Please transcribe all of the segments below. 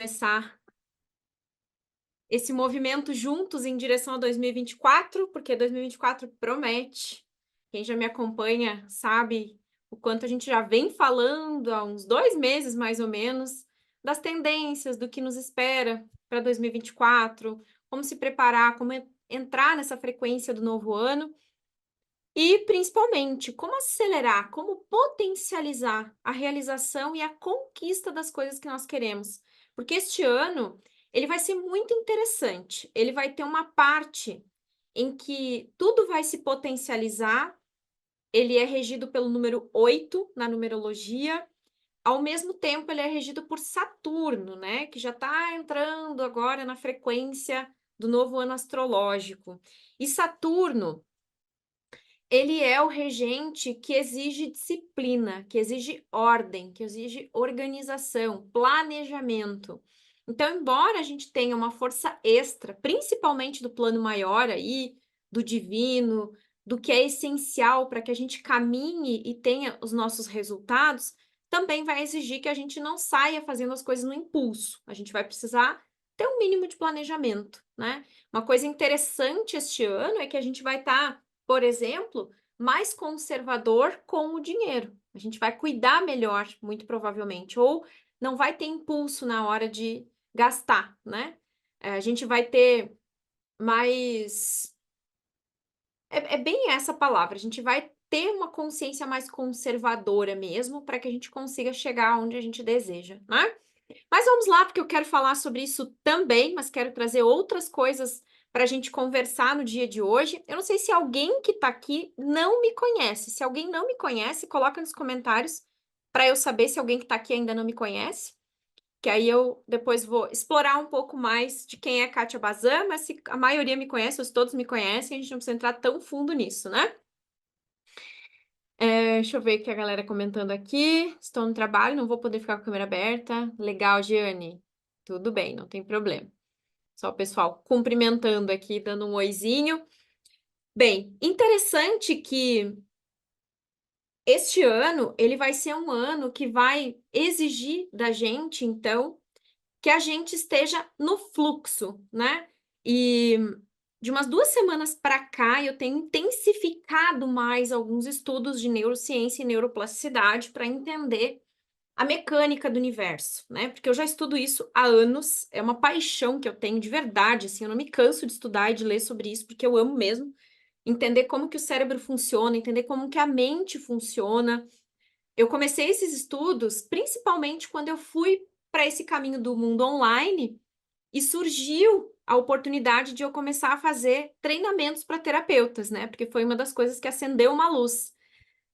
Começar esse movimento juntos em direção a 2024, porque 2024 promete. Quem já me acompanha sabe o quanto a gente já vem falando há uns 2 meses, mais ou menos, das tendências, do que nos espera para 2024, como se preparar, como entrar nessa frequência do novo ano e, principalmente, como acelerar, como potencializar a realização e a conquista das coisas que nós queremos. Porque este ano, ele vai ser muito interessante. Ele vai ter uma parte em que tudo vai se potencializar. Ele é regido pelo número 8 na numerologia. Ao mesmo tempo, ele é regido por Saturno, né? Que já está entrando agora na frequência do novo ano astrológico. E Saturno, ele é o regente que exige disciplina, que exige ordem, que exige organização, planejamento. Então, embora a gente tenha uma força extra, principalmente do plano maior aí, do divino, do que é essencial para que a gente caminhe e tenha os nossos resultados, também vai exigir que a gente não saia fazendo as coisas no impulso. A gente vai precisar ter um mínimo de planejamento, né? Uma coisa interessante este ano é que a gente vai estar, por exemplo, mais conservador com o dinheiro. A gente vai cuidar melhor, muito provavelmente, ou não vai ter impulso na hora de gastar, né? A gente vai ter mais. É bem essa palavra, a gente vai ter uma consciência mais conservadora mesmo, para que a gente consiga chegar onde a gente deseja, né? Mas vamos lá, porque eu quero falar sobre isso também, mas quero trazer outras coisas para a gente conversar no dia de hoje. Eu não sei se alguém que está aqui não me conhece. Se alguém não me conhece, coloca nos comentários para eu saber se alguém que está aqui ainda não me conhece, que aí eu depois vou explorar um pouco mais de quem é a Kátia Bazan, mas se a maioria me conhece, ou se todos me conhecem, a gente não precisa entrar tão fundo nisso, né? Deixa eu ver o que a galera comentando aqui. Estou no trabalho, não vou poder ficar com a câmera aberta. Legal, Giane. Tudo bem, não tem problema. Só o pessoal cumprimentando aqui, dando um oizinho. Bem, interessante que este ano, ele vai ser um ano que vai exigir da gente, então, que a gente esteja no fluxo, né? E de umas 2 semanas para cá, eu tenho intensificado mais alguns estudos de neurociência e neuroplasticidade para entender a mecânica do universo, né? Porque eu já estudo isso há anos, é uma paixão que eu tenho de verdade, assim, eu não me canso de estudar e de ler sobre isso, porque eu amo mesmo entender como que o cérebro funciona, entender como que a mente funciona. Eu comecei esses estudos principalmente quando eu fui para esse caminho do mundo online e surgiu a oportunidade de eu começar a fazer treinamentos para terapeutas, né? Porque foi uma das coisas que acendeu uma luz,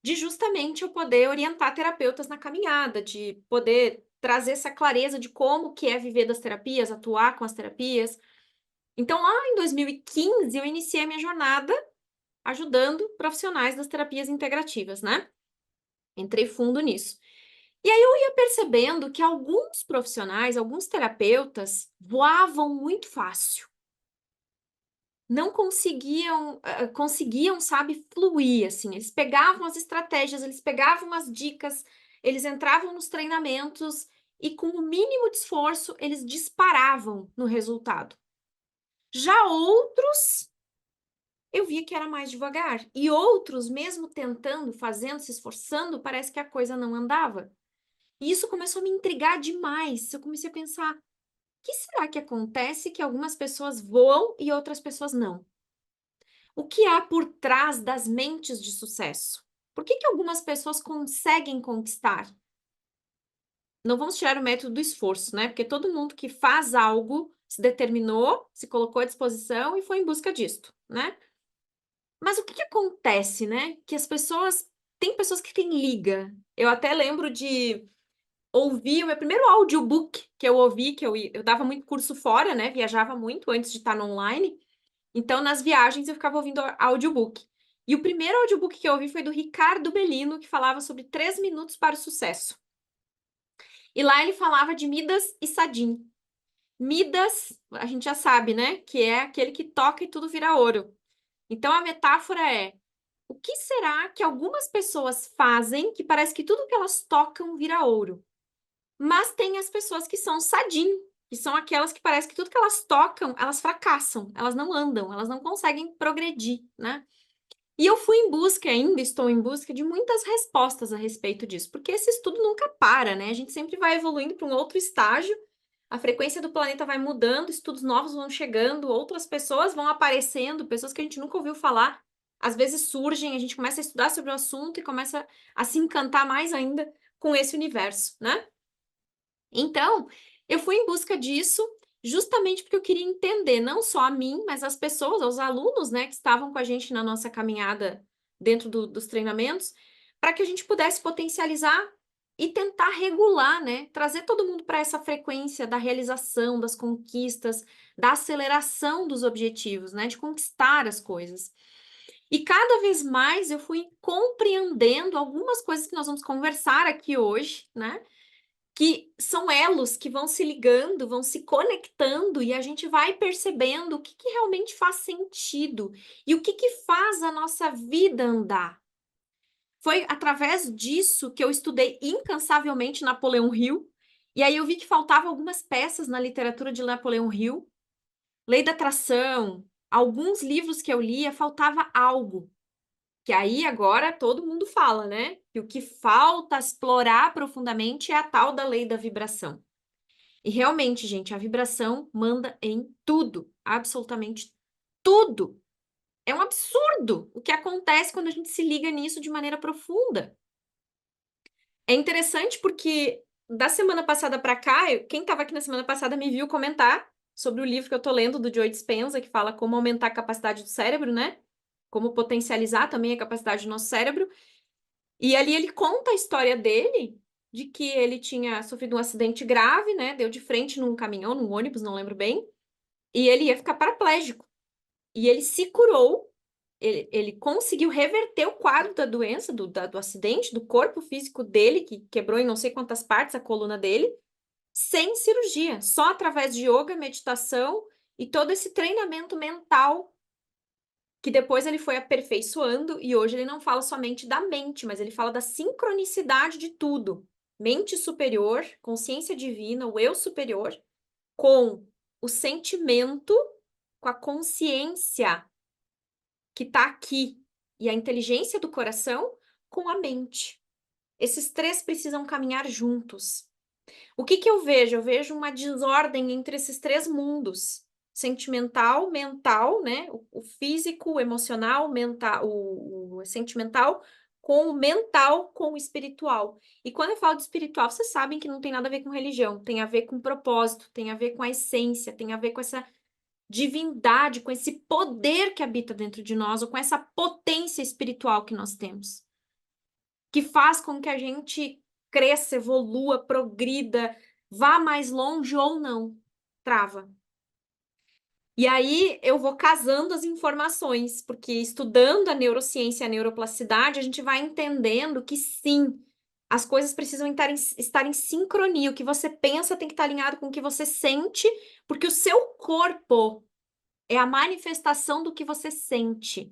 de justamente eu poder orientar terapeutas na caminhada, de poder trazer essa clareza de como que é viver das terapias, atuar com as terapias. Então, lá em 2015, eu iniciei a minha jornada ajudando profissionais das terapias integrativas, né? Entrei fundo nisso. E aí eu ia percebendo que alguns profissionais, alguns terapeutas voavam muito fácil. Não conseguiam, sabe, fluir, assim. Eles pegavam as estratégias, eles pegavam as dicas, eles entravam nos treinamentos e com o mínimo de esforço eles disparavam no resultado. Já outros, eu via que era mais devagar. E outros, mesmo tentando, fazendo, se esforçando, parece que a coisa não andava. E isso começou a me intrigar demais. Eu comecei a pensar: o que será que acontece que algumas pessoas voam e outras pessoas não? O que há por trás das mentes de sucesso? Por que que algumas pessoas conseguem conquistar? Não vamos tirar o método do esforço, né? Porque todo mundo que faz algo se determinou, se colocou à disposição e foi em busca disto, né? Mas o que que acontece, né? Que as pessoas. Tem pessoas que têm liga. Eu até lembro de ouvir o meu primeiro audiobook que eu ouvi, que eu dava muito curso fora, né? Viajava muito antes de estar no online. Então, nas viagens, eu ficava ouvindo audiobook. E o primeiro audiobook que eu ouvi foi do Ricardo Bellino, que falava sobre 3 minutos para o sucesso. E lá ele falava de Midas e Sadim. Midas, a gente já sabe, né? Que é aquele que toca e tudo vira ouro. Então, a metáfora é: o que será que algumas pessoas fazem que parece que tudo que elas tocam vira ouro? Mas tem as pessoas que são Sadim, que são aquelas que parece que tudo que elas tocam, elas fracassam, elas não andam, elas não conseguem progredir, né? E eu fui em busca, ainda estou em busca de muitas respostas a respeito disso, porque esse estudo nunca para, né? A gente sempre vai evoluindo para um outro estágio, a frequência do planeta vai mudando, estudos novos vão chegando, outras pessoas vão aparecendo, pessoas que a gente nunca ouviu falar, às vezes surgem, a gente começa a estudar sobre o assunto e começa a se encantar mais ainda com esse universo, né? Então, eu fui em busca disso, justamente porque eu queria entender não só a mim, mas as pessoas, os alunos, né, que estavam com a gente na nossa caminhada dentro dos treinamentos, para que a gente pudesse potencializar e tentar regular, né, trazer todo mundo para essa frequência da realização, das conquistas, da aceleração dos objetivos, né, de conquistar as coisas. E cada vez mais eu fui compreendendo algumas coisas que nós vamos conversar aqui hoje, né? Que são elos que vão se ligando, vão se conectando e a gente vai percebendo o que, que realmente faz sentido e o que, que faz a nossa vida andar. Foi através disso que eu estudei incansavelmente Napoleão Hill, e aí eu vi que faltavam algumas peças na literatura de Napoleão Hill, Lei da Atração, alguns livros que eu lia, faltava algo. Que aí agora todo mundo fala, né? Que o que falta explorar profundamente é a tal da lei da vibração. E realmente, gente, a vibração manda em tudo, absolutamente tudo. É um absurdo o que acontece quando a gente se liga nisso de maneira profunda. É interessante porque da semana passada para cá, quem estava aqui na semana passada me viu comentar sobre o livro que eu tô lendo do Joe Dispenza, que fala como aumentar a capacidade do cérebro, né? Como potencializar também a capacidade do nosso cérebro. E ali ele conta a história dele, de que ele tinha sofrido um acidente grave, né? Deu de frente num caminhão, num ônibus, não lembro bem, e ele ia ficar paraplégico. E ele se curou, ele conseguiu reverter o quadro da doença, do acidente, do corpo físico dele, que quebrou em não sei quantas partes a coluna dele, sem cirurgia, só através de yoga, meditação e todo esse treinamento mental que depois ele foi aperfeiçoando e hoje ele não fala somente da mente, mas ele fala da sincronicidade de tudo. Mente superior, consciência divina, o eu superior, com o sentimento, com a consciência que está aqui e a inteligência do coração com a mente. Esses três precisam caminhar juntos. O que que eu vejo? Eu vejo uma desordem entre esses três mundos. Sentimental, mental, né? O físico, o emocional, mental, o sentimental, com o mental, com o espiritual. E quando eu falo de espiritual, vocês sabem que não tem nada a ver com religião, tem a ver com propósito, tem a ver com a essência, tem a ver com essa divindade, com esse poder que habita dentro de nós, ou com essa potência espiritual que nós temos, que faz com que a gente cresça, evolua, progrida, vá mais longe ou não. Trava. E aí eu vou casando as informações, porque estudando a neurociência e a neuroplasticidade, a gente vai entendendo que sim, as coisas precisam estar em sincronia. O que você pensa tem que estar alinhado com o que você sente, porque o seu corpo é a manifestação do que você sente.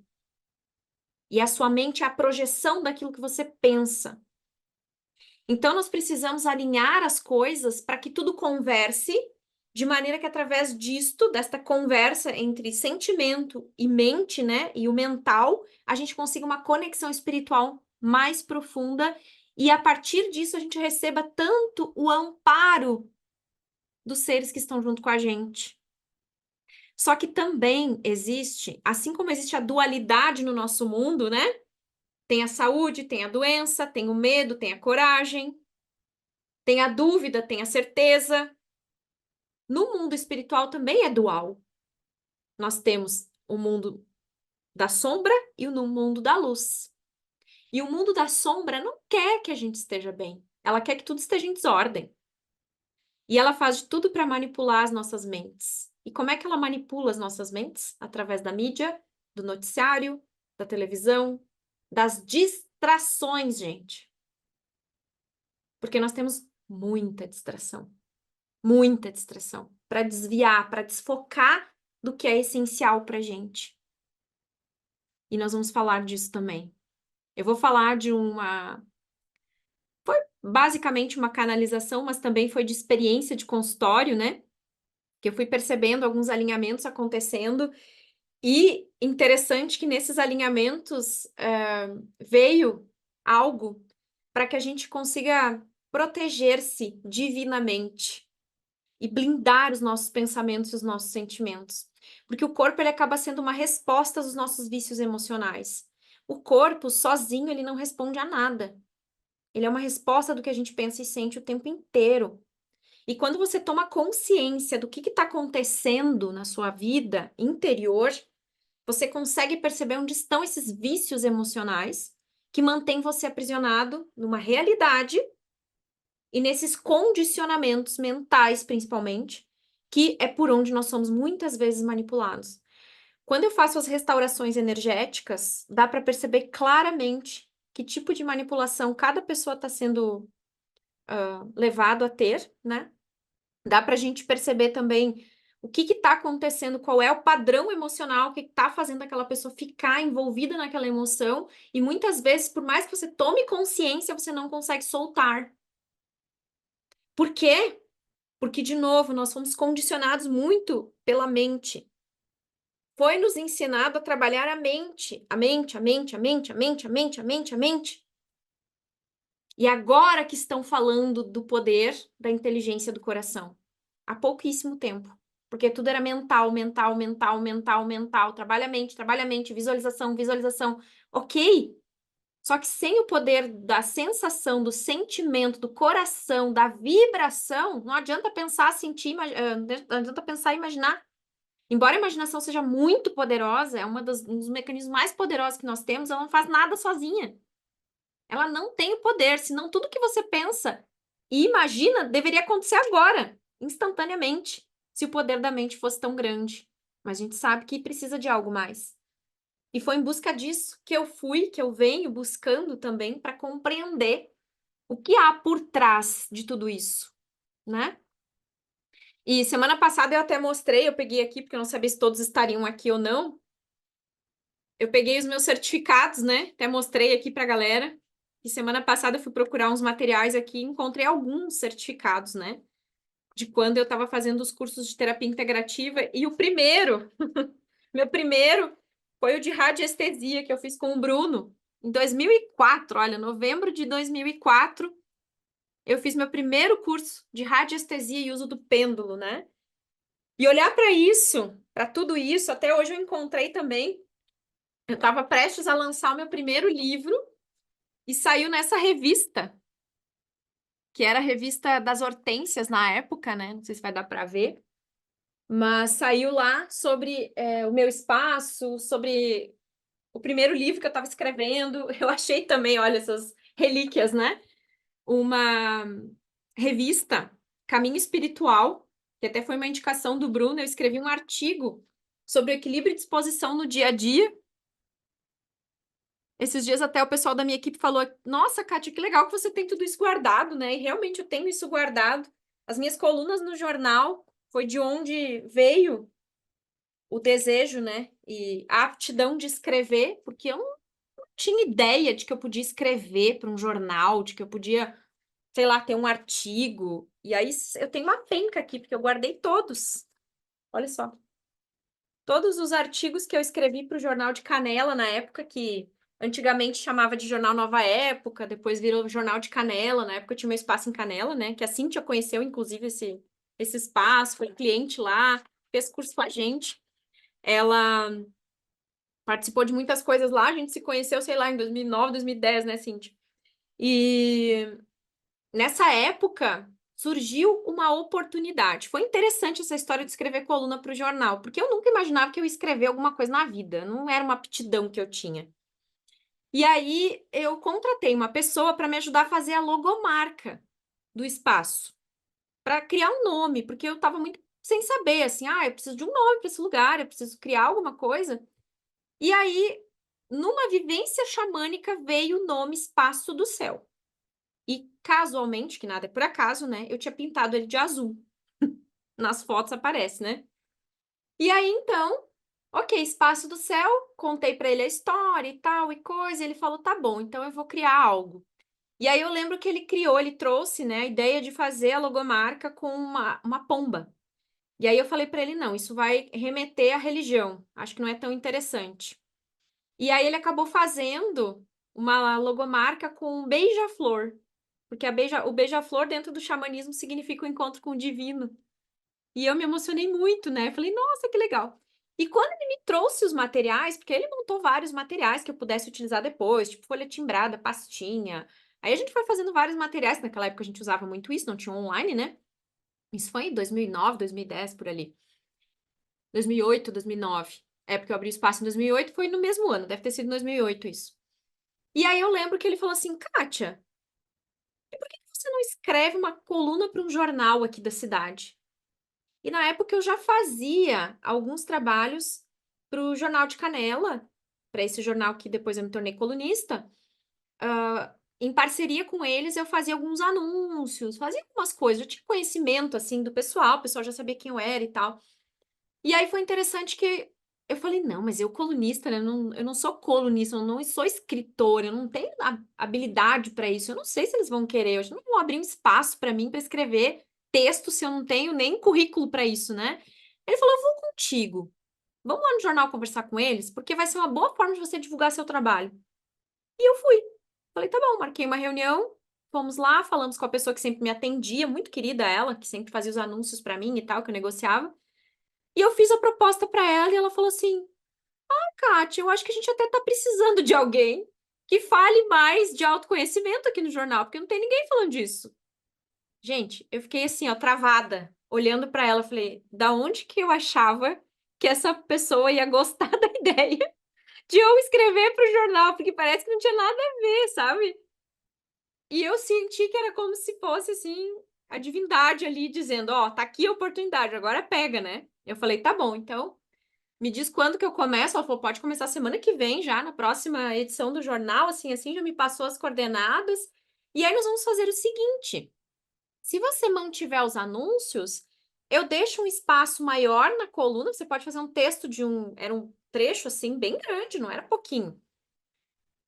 E a sua mente é a projeção daquilo que você pensa. Então, nós precisamos alinhar as coisas para que tudo converse, de maneira que através disto, desta conversa entre sentimento e mente, né, e o mental, a gente consiga uma conexão espiritual mais profunda e a partir disso a gente receba tanto o amparo dos seres que estão junto com a gente. Só que também existe, assim como existe a dualidade no nosso mundo, né? Tem a saúde, tem a doença, tem o medo, tem a coragem, tem a dúvida, tem a certeza. No mundo espiritual também é dual. Nós temos o mundo da sombra e o mundo da luz. E o mundo da sombra não quer que a gente esteja bem. Ela quer que tudo esteja em desordem. E ela faz de tudo para manipular as nossas mentes. E como é que ela manipula as nossas mentes? Através da mídia, do noticiário, da televisão, das distrações, gente. Porque nós temos muita distração para desviar, para desfocar do que é essencial para gente. E nós vamos falar disso também. Eu vou falar de foi basicamente uma canalização, mas também foi de experiência de consultório, né? que eu fui percebendo alguns alinhamentos acontecendo, e interessante que nesses alinhamentos veio algo para que a gente consiga proteger-se divinamente e blindar os nossos pensamentos e os nossos sentimentos. Porque o corpo ele acaba sendo uma resposta dos nossos vícios emocionais. O corpo sozinho ele não responde a nada. Ele é uma resposta do que a gente pensa e sente o tempo inteiro. E quando você toma consciência do que está acontecendo na sua vida interior, você consegue perceber onde estão esses vícios emocionais que mantêm você aprisionado numa realidade e nesses condicionamentos mentais, principalmente, que é por onde nós somos muitas vezes manipulados. Quando eu faço as restaurações energéticas, dá para perceber claramente que tipo de manipulação cada pessoa está sendo levado a ter, né? Dá para a gente perceber também o que está acontecendo, qual é o padrão emocional que está fazendo aquela pessoa ficar envolvida naquela emoção, e muitas vezes, por mais que você tome consciência, você não consegue soltar. Por quê? Porque, de novo, nós fomos condicionados muito pela mente. Foi nos ensinado a trabalhar a mente, a mente, a mente, a mente, a mente, a mente, a mente, a mente. E agora que estão falando do poder da inteligência do coração. Há pouquíssimo tempo. Porque tudo era mental, mental, mental, mental, mental. Trabalha a mente, visualização, visualização. Ok. Só que sem o poder da sensação, do sentimento, do coração, da vibração, não adianta pensar, sentir, não adianta pensar e imaginar. Embora a imaginação seja muito poderosa, é um dos mecanismos mais poderosos que nós temos, ela não faz nada sozinha. Ela não tem o poder, senão tudo que você pensa e imagina deveria acontecer agora, instantaneamente, se o poder da mente fosse tão grande. Mas a gente sabe que precisa de algo mais. E foi em busca disso que eu venho buscando também para compreender o que há por trás de tudo isso, né? E semana passada eu até mostrei, eu peguei aqui, porque eu não sabia se todos estariam aqui ou não. Eu peguei os meus certificados, né? Até mostrei aqui pra galera. E semana passada eu fui procurar uns materiais aqui e encontrei alguns certificados, né? De quando eu estava fazendo os cursos de terapia integrativa. E o primeiro, meu primeiro, foi o de radiestesia que eu fiz com o Bruno em 2004. Olha, novembro de 2004, eu fiz meu primeiro curso de radiestesia e uso do pêndulo, né? E olhar para isso, para tudo isso, até hoje eu encontrei também. Eu estava prestes a lançar o meu primeiro livro e saiu nessa revista, que era a revista das Hortênsias na época, né? Não sei se vai dar para ver, mas saiu lá sobre o meu espaço, sobre o primeiro livro que eu estava escrevendo. Eu achei também, olha, essas relíquias, né? Uma revista, Caminho Espiritual, que até foi uma indicação do Bruno. Eu escrevi um artigo sobre equilíbrio e disposição no dia a dia. Esses dias até o pessoal da minha equipe falou: Nossa, Kátia, que legal que você tem tudo isso guardado, né? E realmente eu tenho isso guardado. As minhas colunas no jornal foi de onde veio o desejo, né? E a aptidão de escrever, porque eu não tinha ideia de que eu podia escrever para um jornal, de que eu podia, sei lá, ter um artigo. E aí eu tenho uma penca aqui, porque eu guardei todos. Olha só. Todos os artigos que eu escrevi para o Jornal de Canela na época, que antigamente chamava de Jornal Nova Época, depois virou Jornal de Canela. Na época eu tinha meu espaço em Canela, né? Que a Cíntia conheceu, inclusive, esse espaço, foi cliente lá, fez curso com a gente. Ela participou de muitas coisas lá, a gente se conheceu, sei lá, em 2009, 2010, né, Cíntia? E nessa época surgiu uma oportunidade. Foi interessante essa história de escrever coluna para o jornal, porque eu nunca imaginava que eu ia escrever alguma coisa na vida, não era uma aptidão que eu tinha. E aí eu contratei uma pessoa para me ajudar a fazer a logomarca do espaço, para criar um nome, porque eu estava muito sem saber, assim, eu preciso de um nome para esse lugar, eu preciso criar alguma coisa. E aí, numa vivência xamânica, veio o nome Espaço do Céu. E casualmente, que nada é por acaso, né? Eu tinha pintado ele de azul. Nas fotos aparece, né? E aí, então, ok, Espaço do Céu, contei pra ele a história e tal e coisa, e ele falou, tá bom, então eu vou criar algo. E aí eu lembro que ele criou, ele trouxe, né, a ideia de fazer a logomarca com uma pomba. E aí eu falei para ele, não, isso vai remeter à religião, acho que não é tão interessante. E aí ele acabou fazendo uma logomarca com um beija-flor, porque o beija-flor dentro do xamanismo significa o encontro com o divino. E eu me emocionei muito, né? Falei, nossa, que legal. E quando ele me trouxe os materiais, porque ele montou vários materiais que eu pudesse utilizar depois, tipo folha timbrada, pastinha. Aí a gente foi fazendo vários materiais, naquela época a gente usava muito isso, não tinha online, né? Isso foi em 2009, 2010, por ali. 2008, 2009. É porque eu abri o espaço em 2008, foi no mesmo ano, deve ter sido em 2008 isso. E aí eu lembro que ele falou assim, Kátia, e por que você não escreve uma coluna para um jornal aqui da cidade? E na época eu já fazia alguns trabalhos para o Jornal de Canela, para esse jornal que depois eu me tornei colunista. Em parceria com eles, eu fazia alguns anúncios, fazia algumas coisas. Eu tinha conhecimento, assim, do pessoal, o pessoal já sabia quem eu era e tal. E aí foi interessante que eu falei, não, mas eu colunista, né? Eu não sou colunista, eu não sou escritora, eu não tenho habilidade para isso. Eu não sei se eles vão querer, eu não vou abrir um espaço para mim para escrever texto se eu não tenho nem currículo para isso, né? Ele falou, eu vou contigo. Vamos lá no jornal conversar com eles, porque vai ser uma boa forma de você divulgar seu trabalho. E eu fui. Falei, tá bom, marquei uma reunião, fomos lá, falamos com a pessoa que sempre me atendia, muito querida ela, que sempre fazia os anúncios para mim e tal, que eu negociava. E eu fiz a proposta para ela e ela falou assim: Kátia, eu acho que a gente até tá precisando de alguém que fale mais de autoconhecimento aqui no jornal, porque não tem ninguém falando disso. Gente, eu fiquei assim, ó, travada, olhando para ela, falei, da onde que eu achava que essa pessoa ia gostar da ideia de eu escrever para o jornal, porque parece que não tinha nada a ver, sabe? E eu senti que era como se fosse assim a divindade ali dizendo, ó, tá aqui a oportunidade, agora pega, né? Eu falei, tá bom, então me diz quando que eu começo. Ela falou, pode começar semana que vem já, na próxima edição do jornal, assim, já me passou as coordenadas. E aí nós vamos fazer o seguinte: se você mantiver os anúncios, eu deixo um espaço maior na coluna, você pode fazer um texto era um trecho assim, bem grande, não era pouquinho.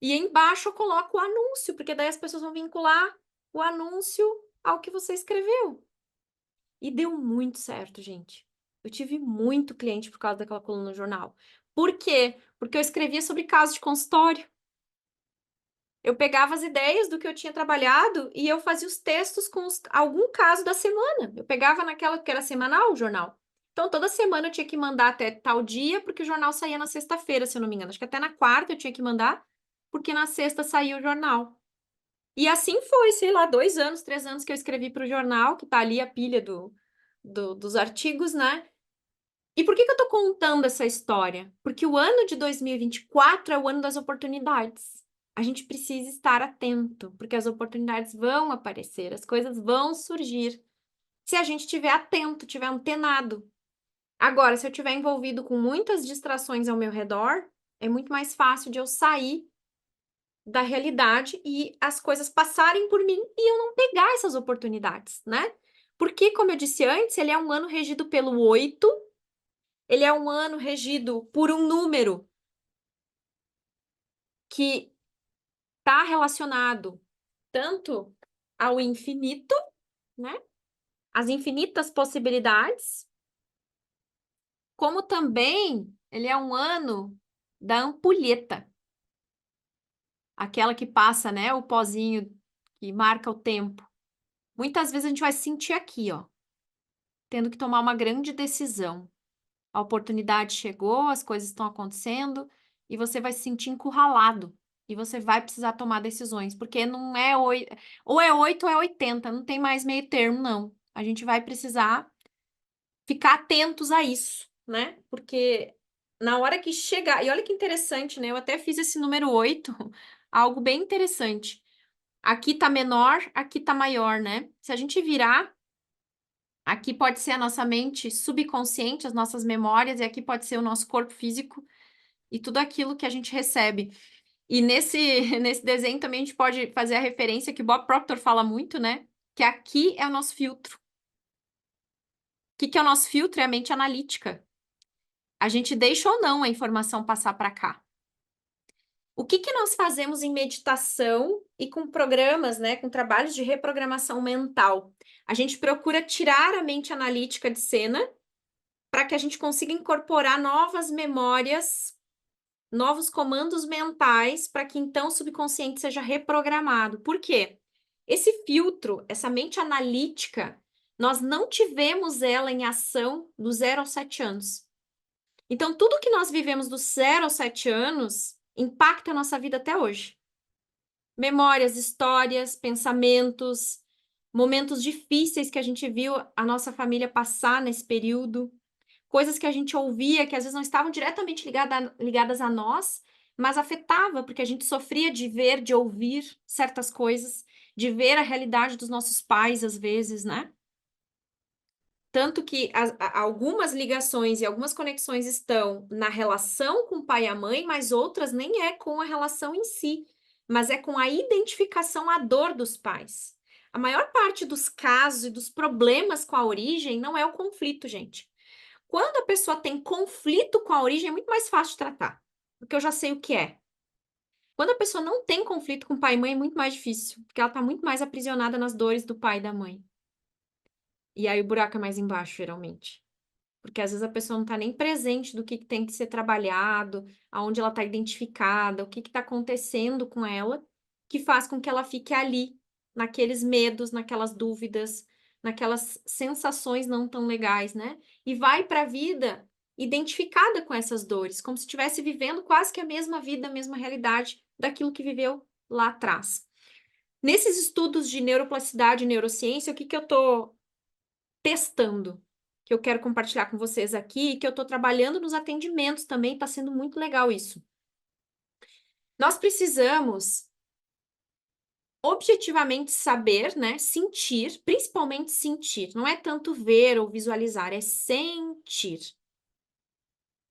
E embaixo eu coloco o anúncio, porque daí as pessoas vão vincular o anúncio ao que você escreveu. E deu muito certo, gente. Eu tive muito cliente por causa daquela coluna no jornal. Por quê? Porque eu escrevia sobre casos de consultório. Eu pegava as ideias do que eu tinha trabalhado e eu fazia os textos com algum caso da semana. Eu pegava naquela que era semanal o jornal. Então, toda semana eu tinha que mandar até tal dia, porque o jornal saía na sexta-feira, se eu não me engano. Acho que até na quarta eu tinha que mandar, porque na sexta saía o jornal. E assim foi, sei lá, 2 anos, 3 anos que eu escrevi para o jornal, que tá ali a pilha dos artigos, né? E por que que eu tô contando essa história? Porque o ano de 2024 é o ano das oportunidades. A gente precisa estar atento, porque as oportunidades vão aparecer, as coisas vão surgir. Se a gente estiver atento, estiver antenado. Agora, se eu estiver envolvido com muitas distrações ao meu redor, é muito mais fácil de eu sair da realidade e as coisas passarem por mim e eu não pegar essas oportunidades, né? Porque, como eu disse antes, ele é um ano regido pelo 8. Ele é um ano regido por um número que está relacionado tanto ao infinito, né? As infinitas possibilidades, como também ele é um ano da ampulheta, aquela que passa, né? O pozinho que marca o tempo. Muitas vezes a gente vai se sentir aqui, ó, tendo que tomar uma grande decisão. A oportunidade chegou, as coisas estão acontecendo e você vai se sentir encurralado. E você vai precisar tomar decisões, porque não é ou é 8 ou é 80, não tem mais meio termo, não. A gente vai precisar ficar atentos a isso, né? Porque na hora que chegar, e olha que interessante, né? Eu até fiz esse número 8, algo bem interessante. Aqui tá menor, aqui tá maior, né? Se a gente virar, aqui pode ser a nossa mente subconsciente, as nossas memórias, e aqui pode ser o nosso corpo físico e tudo aquilo que a gente recebe. E nesse, nesse desenho também a gente pode fazer a referência que Bob Proctor fala muito, né? Que aqui é o nosso filtro. O que que é o nosso filtro? É a mente analítica. A gente deixa ou não a informação passar para cá. O que que nós fazemos em meditação e com programas, né, com trabalhos de reprogramação mental? A gente procura tirar a mente analítica de cena para que a gente consiga incorporar novas memórias, novos comandos mentais, para que então o subconsciente seja reprogramado. Por quê? Esse filtro, essa mente analítica, nós não tivemos ela em ação do 0 aos 7 anos. Então, tudo que nós vivemos dos 0 aos 7 anos impacta a nossa vida até hoje. Memórias, histórias, pensamentos, momentos difíceis que a gente viu a nossa família passar nesse período, coisas que a gente ouvia que às vezes não estavam diretamente ligadas a nós, mas afetava, porque a gente sofria de ver, de ouvir certas coisas, de ver a realidade dos nossos pais, às vezes, né? Tanto que algumas ligações e algumas conexões estão na relação com o pai e a mãe, mas outras nem é com a relação em si, mas é com a identificação à dor dos pais. A maior parte dos casos e dos problemas com a origem não é o conflito, gente. Quando a pessoa tem conflito com a origem, é muito mais fácil de tratar, porque eu já sei o que é. Quando a pessoa não tem conflito com o pai e mãe, é muito mais difícil, porque ela está muito mais aprisionada nas dores do pai e da mãe. E aí o buraco é mais embaixo, geralmente. Porque às vezes a pessoa não está nem presente do que tem que ser trabalhado, aonde ela está identificada, o que está acontecendo com ela, que faz com que ela fique ali, naqueles medos, naquelas dúvidas, naquelas sensações não tão legais, né? E vai para a vida identificada com essas dores, como se estivesse vivendo quase que a mesma vida, a mesma realidade daquilo que viveu lá atrás. Nesses estudos de neuroplasticidade e neurociência, o que eu estou testando, que eu quero compartilhar com vocês aqui, que eu estou trabalhando nos atendimentos também, está sendo muito legal isso. Nós precisamos objetivamente saber, né, sentir, principalmente sentir, não é tanto ver ou visualizar, é sentir.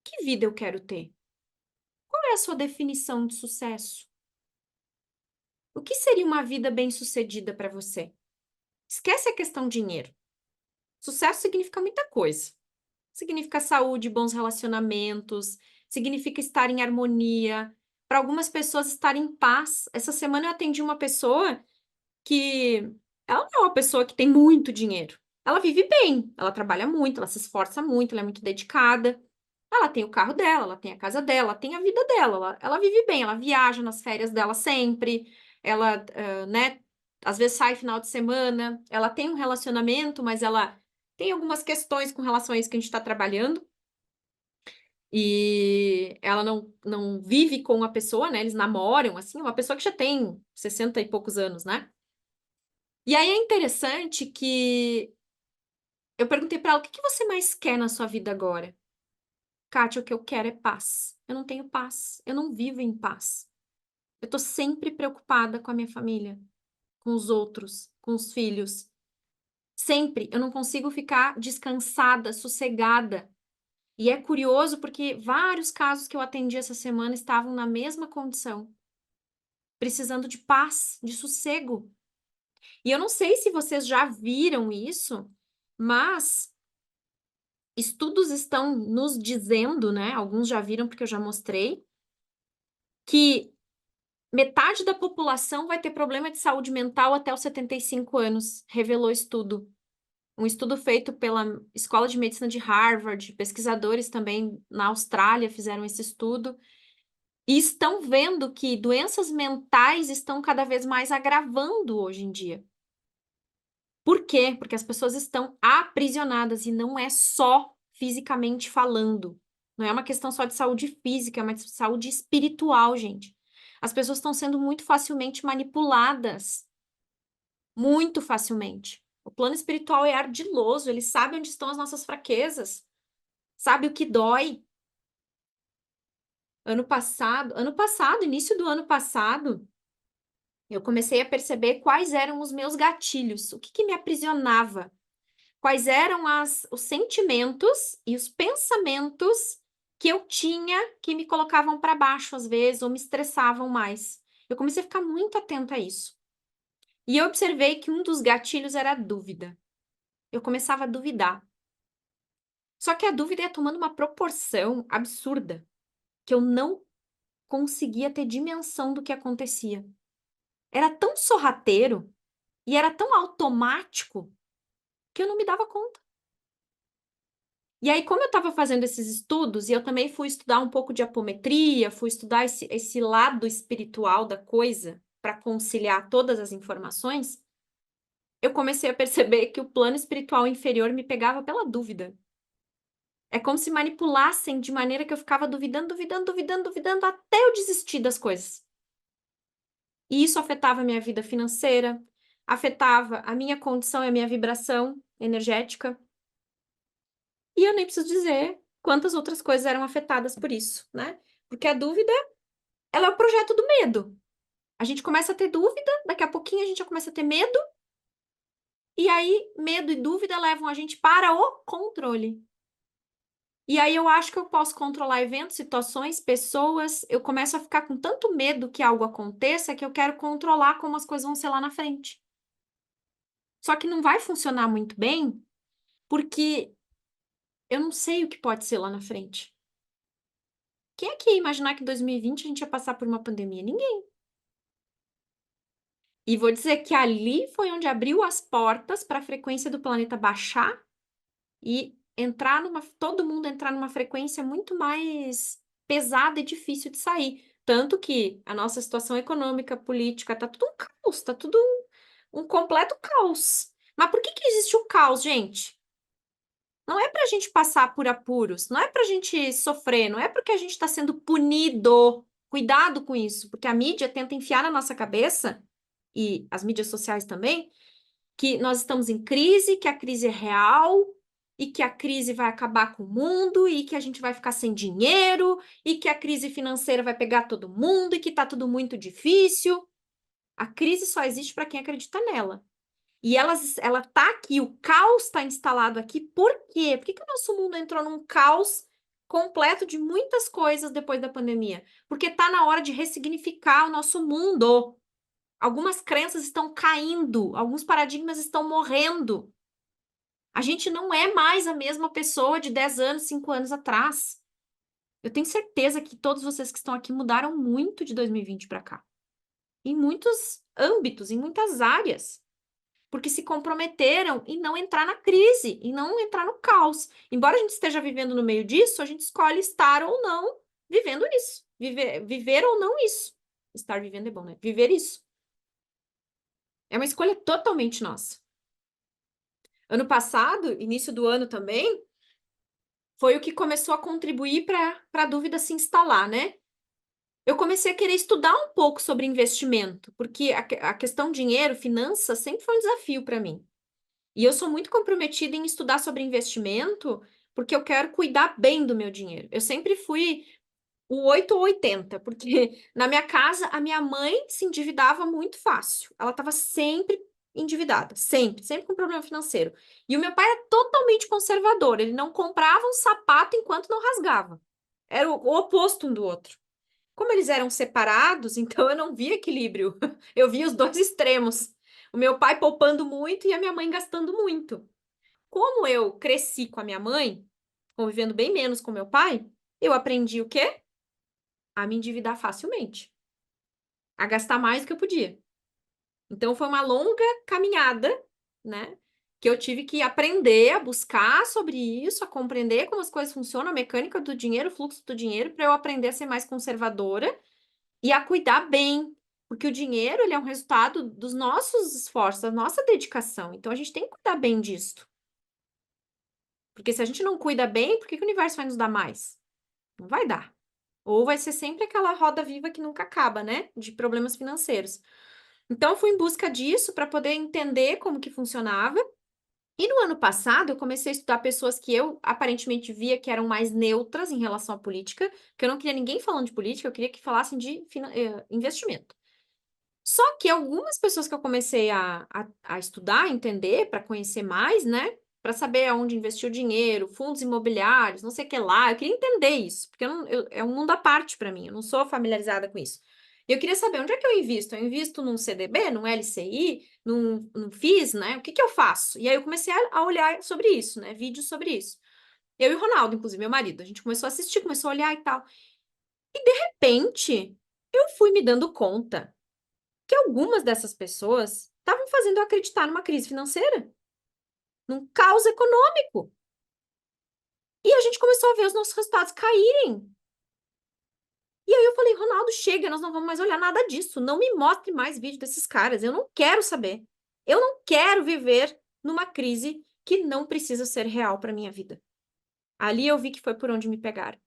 Que vida eu quero ter? Qual é a sua definição de sucesso? O que seria uma vida bem-sucedida para você? Esquece a questão dinheiro. Sucesso significa muita coisa. Significa saúde, bons relacionamentos, significa estar em harmonia. Para algumas pessoas, estar em paz. Essa semana eu atendi uma pessoa que ela não é uma pessoa que tem muito dinheiro. Ela vive bem, ela trabalha muito, ela se esforça muito, ela é muito dedicada. Ela tem o carro dela, ela tem a casa dela, ela tem a vida dela. Ela vive bem, ela viaja nas férias dela sempre. Ela, né, às vezes sai final de semana. Ela tem um relacionamento, mas ela tem algumas questões com relação a isso que a gente está trabalhando. E ela não vive com a pessoa, né? Eles namoram, assim, uma pessoa que já tem 60 e poucos anos, né? E aí é interessante que eu perguntei para ela, o que que você mais quer na sua vida agora? Kátia, o que eu quero é paz. Eu não tenho paz, eu não vivo em paz. Eu tô sempre preocupada com a minha família, com os outros, com os filhos. Sempre, eu não consigo ficar descansada, sossegada. E é curioso porque vários casos que eu atendi essa semana estavam na mesma condição, precisando de paz, de sossego. E eu não sei se vocês já viram isso, mas estudos estão nos dizendo, né? Alguns já viram porque eu já mostrei, que metade da população vai ter problema de saúde mental até os 75 anos, revelou estudo. Um estudo feito pela Escola de Medicina de Harvard, pesquisadores também na Austrália fizeram esse estudo. E estão vendo que doenças mentais estão cada vez mais agravando hoje em dia. Por quê? Porque as pessoas estão aprisionadas e não é só fisicamente falando. Não é uma questão só de saúde física, é uma saúde espiritual, gente. As pessoas estão sendo muito facilmente manipuladas. Muito facilmente. O plano espiritual é ardiloso, ele sabe onde estão as nossas fraquezas, sabe o que dói. Início do ano passado, eu comecei a perceber quais eram os meus gatilhos, o que que me aprisionava, quais eram os sentimentos e os pensamentos que eu tinha que me colocavam para baixo às vezes ou me estressavam mais. Eu comecei a ficar muito atenta a isso. E eu observei que um dos gatilhos era a dúvida. Eu começava a duvidar. Só que a dúvida ia tomando uma proporção absurda, que eu não conseguia ter dimensão do que acontecia. Era tão sorrateiro e era tão automático que eu não me dava conta. E aí, como eu estava fazendo esses estudos, e eu também fui estudar um pouco de apometria, fui estudar esse lado espiritual da coisa, para conciliar todas as informações, eu comecei a perceber que o plano espiritual inferior me pegava pela dúvida. É como se manipulassem de maneira que eu ficava duvidando, duvidando, duvidando, duvidando, até eu desistir das coisas. E isso afetava a minha vida financeira, afetava a minha condição e a minha vibração energética. E eu nem preciso dizer quantas outras coisas eram afetadas por isso, né? Porque a dúvida, ela é o projeto do medo. A gente começa a ter dúvida, daqui a pouquinho a gente já começa a ter medo, e aí medo e dúvida levam a gente para o controle. E aí eu acho que eu posso controlar eventos, situações, pessoas, eu começo a ficar com tanto medo que algo aconteça que eu quero controlar como as coisas vão ser lá na frente. Só que não vai funcionar muito bem, porque eu não sei o que pode ser lá na frente. Quem é que ia imaginar que em 2020 a gente ia passar por uma pandemia? Ninguém. E vou dizer que ali foi onde abriu as portas para a frequência do planeta baixar e todo mundo entrar numa frequência muito mais pesada e difícil de sair. Tanto que a nossa situação econômica, política, tá tudo um caos, tá tudo um completo caos. Mas por que que existe o caos, gente? Não é para a gente passar por apuros, não é para a gente sofrer, não é porque a gente está sendo punido. Cuidado com isso, porque a mídia tenta enfiar na nossa cabeça, e as mídias sociais também, que nós estamos em crise, que a crise é real, e que a crise vai acabar com o mundo, e que a gente vai ficar sem dinheiro, e que a crise financeira vai pegar todo mundo, e que está tudo muito difícil. A crise só existe para quem acredita nela. E ela tá aqui, o caos está instalado aqui. Por quê? Por que que o nosso mundo entrou num caos completo de muitas coisas depois da pandemia? Porque tá na hora de ressignificar o nosso mundo. Algumas crenças estão caindo, alguns paradigmas estão morrendo. A gente não é mais a mesma pessoa de 10 anos, 5 anos atrás. Eu tenho certeza que todos vocês que estão aqui mudaram muito de 2020 para cá. Em muitos âmbitos, em muitas áreas. Porque se comprometeram em não entrar na crise, em não entrar no caos. Embora a gente esteja vivendo no meio disso, a gente escolhe estar ou não vivendo isso. Viver ou não isso. Estar vivendo é bom, né? Viver isso. É uma escolha totalmente nossa. Ano passado, início do ano também, foi o que começou a contribuir para a dúvida se instalar, né? Eu comecei a querer estudar um pouco sobre investimento, porque a questão dinheiro, finanças, sempre foi um desafio para mim. E eu sou muito comprometida em estudar sobre investimento, porque eu quero cuidar bem do meu dinheiro. Eu sempre fui o 8 ou 80, porque na minha casa a minha mãe se endividava muito fácil. Ela estava sempre endividada, sempre, sempre com problema financeiro. E o meu pai era totalmente conservador, ele não comprava um sapato enquanto não rasgava. Era o oposto um do outro. Como eles eram separados, então eu não via equilíbrio. Eu via os dois extremos. O meu pai poupando muito e a minha mãe gastando muito. Como eu cresci com a minha mãe, convivendo bem menos com meu pai, eu aprendi o quê? A me endividar facilmente, a gastar mais do que eu podia. Então foi uma longa caminhada, né? Que eu tive que aprender a buscar sobre isso, a compreender como as coisas funcionam, a mecânica do dinheiro, o fluxo do dinheiro, para eu aprender a ser mais conservadora e a cuidar bem. Porque o dinheiro, ele é um resultado dos nossos esforços, da nossa dedicação. Então a gente tem que cuidar bem disso. Porque se a gente não cuida bem, por que que o universo vai nos dar mais? Não vai dar. Ou vai ser sempre aquela roda viva que nunca acaba, né? De problemas financeiros. Então, eu fui em busca disso para poder entender como que funcionava. E no ano passado, eu comecei a estudar pessoas que eu aparentemente via que eram mais neutras em relação à política, que eu não queria ninguém falando de política, eu queria que falassem de investimento. Só que algumas pessoas que eu comecei a estudar, a entender, para conhecer mais, né? Para saber aonde investir o dinheiro, fundos imobiliários, não sei o que lá. Eu queria entender isso, porque é um mundo à parte para mim, eu não sou familiarizada com isso. E eu queria saber onde é que eu invisto? Eu invisto num CDB, num LCI, num FIIs, né? O que que eu faço? E aí eu comecei a olhar sobre isso, né? Vídeos sobre isso. Eu e o Ronaldo, inclusive, meu marido, a gente começou a assistir, começou a olhar e tal. De repente, eu fui me dando conta que algumas dessas pessoas estavam fazendo eu acreditar numa crise financeira, num caos econômico. E a gente começou a ver os nossos resultados caírem. E aí eu falei, Ronaldo, chega, nós não vamos mais olhar nada disso. Não me mostre mais vídeo desses caras. Eu não quero saber. Eu não quero viver numa crise que não precisa ser real para minha vida. Ali eu vi que foi por onde me pegaram.